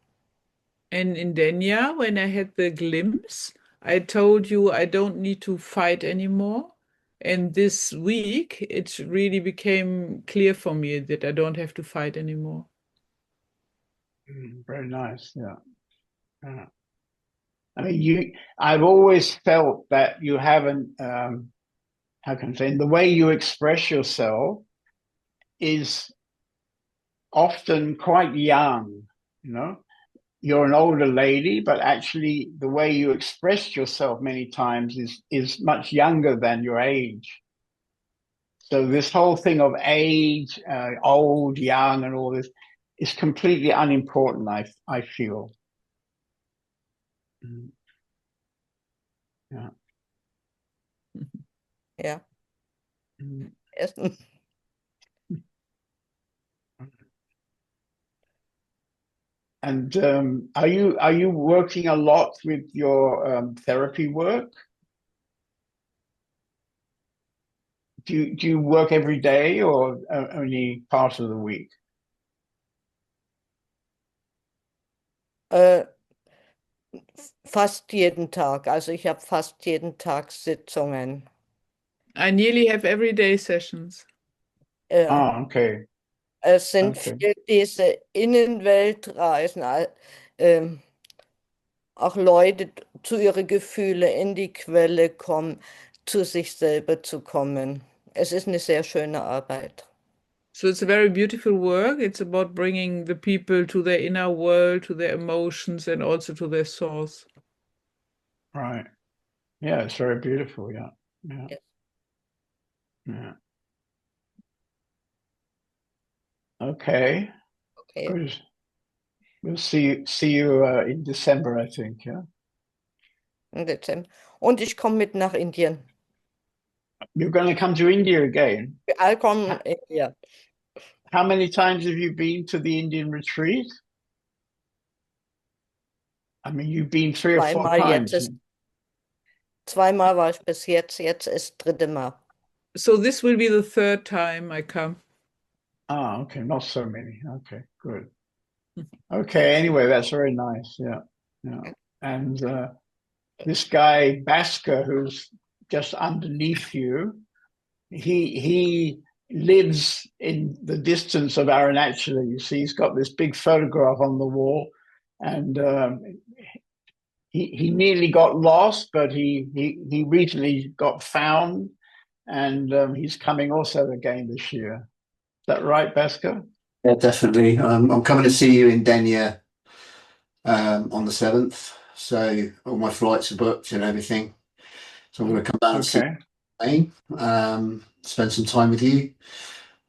Speaker 7: And in Denia, when I had the glimpse, I told you I don't need to fight anymore. And this week, it really became clear for me that I don't have to fight anymore.
Speaker 1: Very nice. Yeah. Yeah. I mean, I've always felt that you haven't, how can I say, the way you express yourself is often quite young, you know. You're an older lady, but actually the way you expressed yourself many times is much younger than your age. So this whole thing of age, old, young, and all this is completely unimportant. I feel. Yeah.
Speaker 13: Ja.
Speaker 1: Mm.
Speaker 13: Erstens.
Speaker 1: And are you working a lot with your therapy work? Do you work every day or only part of the week?
Speaker 13: Fast jeden Tag. Also ich habe fast jeden Tag Sitzungen.
Speaker 7: I nearly have everyday sessions.
Speaker 1: Okay.
Speaker 13: Es sind viel diese Innenweltreisen, auch Leute zu ihren Gefühlen in die Quelle kommen, zu sich selber zu kommen. Es ist eine sehr schöne Arbeit.
Speaker 7: So it's a very beautiful work. It's about bringing the people to their inner world, to their emotions, and also to their source.
Speaker 1: Right. Yeah, it's very beautiful. Yeah. Yeah.
Speaker 13: Yes.
Speaker 1: Yeah. Okay.
Speaker 13: Okay.
Speaker 1: Good. We'll see you in December, I think. Yeah.
Speaker 13: im Dezember. Und ich komme mit nach Indien.
Speaker 1: You're going to come to India again?
Speaker 13: I'll come, yeah.
Speaker 1: How many times have you been to the Indian retreat? I mean, you've been 3 or 4
Speaker 13: Zweimal
Speaker 1: times.
Speaker 13: jetzt. Zweimal war ich bis jetzt ist dritte Mal.
Speaker 7: So this will be the third time I come.
Speaker 1: Ah, okay, not so many. Okay, good. Okay, anyway, that's very nice. Yeah, yeah. And this guy Basker, who's just underneath you, he lives in the distance of Arunachala. You see, he's got this big photograph on the wall, and he nearly got lost, but he recently got found, and he's coming also again this year. Is that right, Basker?
Speaker 14: Yeah, definitely. I'm coming to see you in Denia on the 7th. So all my flights are booked and everything. So I'm going to come down and see you, spend some time with you.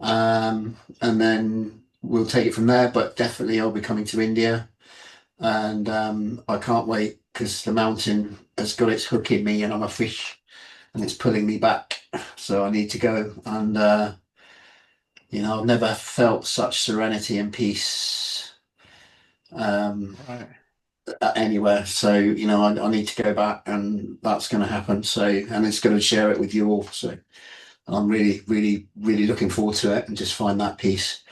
Speaker 14: And then we'll take it from there. But definitely I'll be coming to India. And I can't wait because the mountain has got its hook in me and I'm a fish and it's pulling me back. So I need to go. And you know, I've never felt such serenity and peace anywhere. So, you know, I need to go back and that's going to happen. So, and it's going to share it with you all. So I'm really, really, really looking forward to it and just find that peace.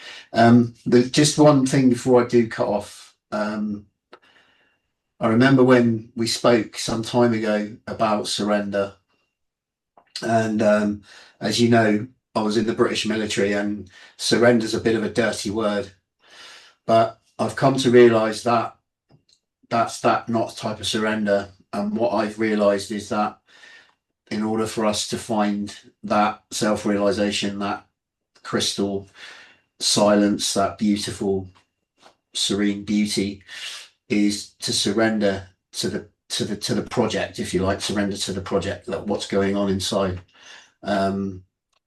Speaker 14: Just one thing before I do cut off. I remember when we spoke some time ago about surrender. And as you know, I was in the British military and surrender is a bit of a dirty word. But I've come to realise that that's not type of surrender. And what I've realised is that in order for us to find that self-realisation, that crystal silence, that beautiful, serene beauty, is to surrender to the project, if you like, surrender to the project, like what's going on inside.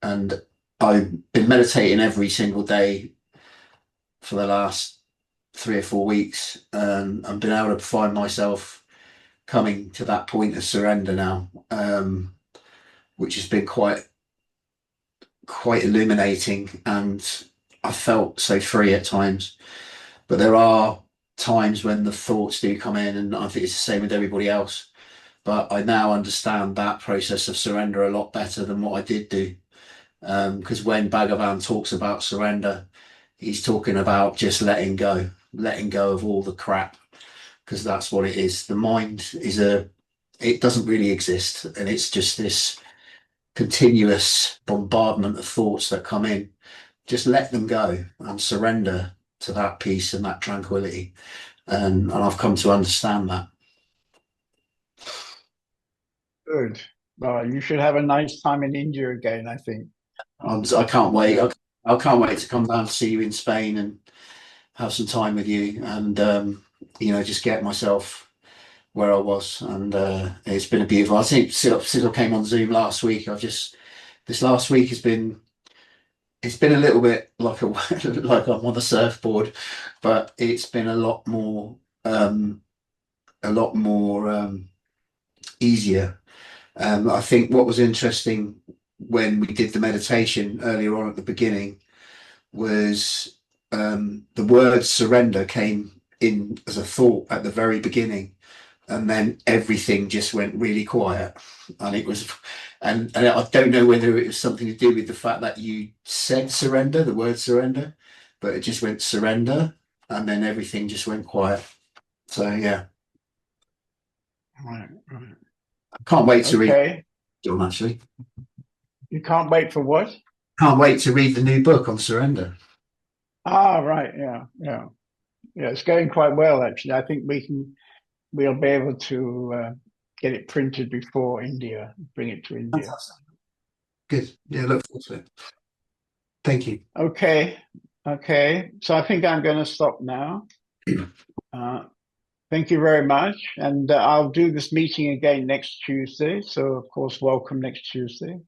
Speaker 14: And I've been meditating every single day for the last 3 or 4 weeks, and been able to find myself coming to that point of surrender now, which has been quite illuminating, and I felt so free at times. But there are times when the thoughts do come in, and I think it's the same with everybody else. But I now understand that process of surrender a lot better than what I did do. Because when Bhagavan talks about surrender, he's talking about just letting go of all the crap, because that's what it is. The mind it doesn't really exist, and it's just this continuous bombardment of thoughts that come in. Just let them go and surrender to that peace and that tranquility. And I've come to understand that.
Speaker 1: Good. Well, you should have a nice time in India again, I think.
Speaker 14: I can't wait. I can't wait to come down and see you in Spain and have some time with you, and you know, just get myself where I was. And it's been a beautiful. I think since I came on Zoom last week, this last week has been. It's been a little bit like like I'm on a surfboard, but it's been a lot more easier. I think what was interesting when we did the meditation earlier on at the beginning was the word surrender came in as a thought at the very beginning, and then everything just went really quiet. And it was, and I don't know whether it was something to do with the fact that you said surrender, the word surrender, but it just went surrender, and then everything just went quiet. So yeah.
Speaker 1: Right.
Speaker 14: I can't wait to read John, actually.
Speaker 1: You can't wait for what?
Speaker 14: Can't wait to read the new book on surrender.
Speaker 1: Ah, right. Yeah. It's going quite well, actually. I think we'll be able to get it printed before India, bring it to India.
Speaker 14: Fantastic. Good. Yeah, look forward to it. Thank you.
Speaker 1: Okay. So I think I'm going to stop now. Thank you very much. And I'll do this meeting again next Tuesday. So, of course, welcome next Tuesday.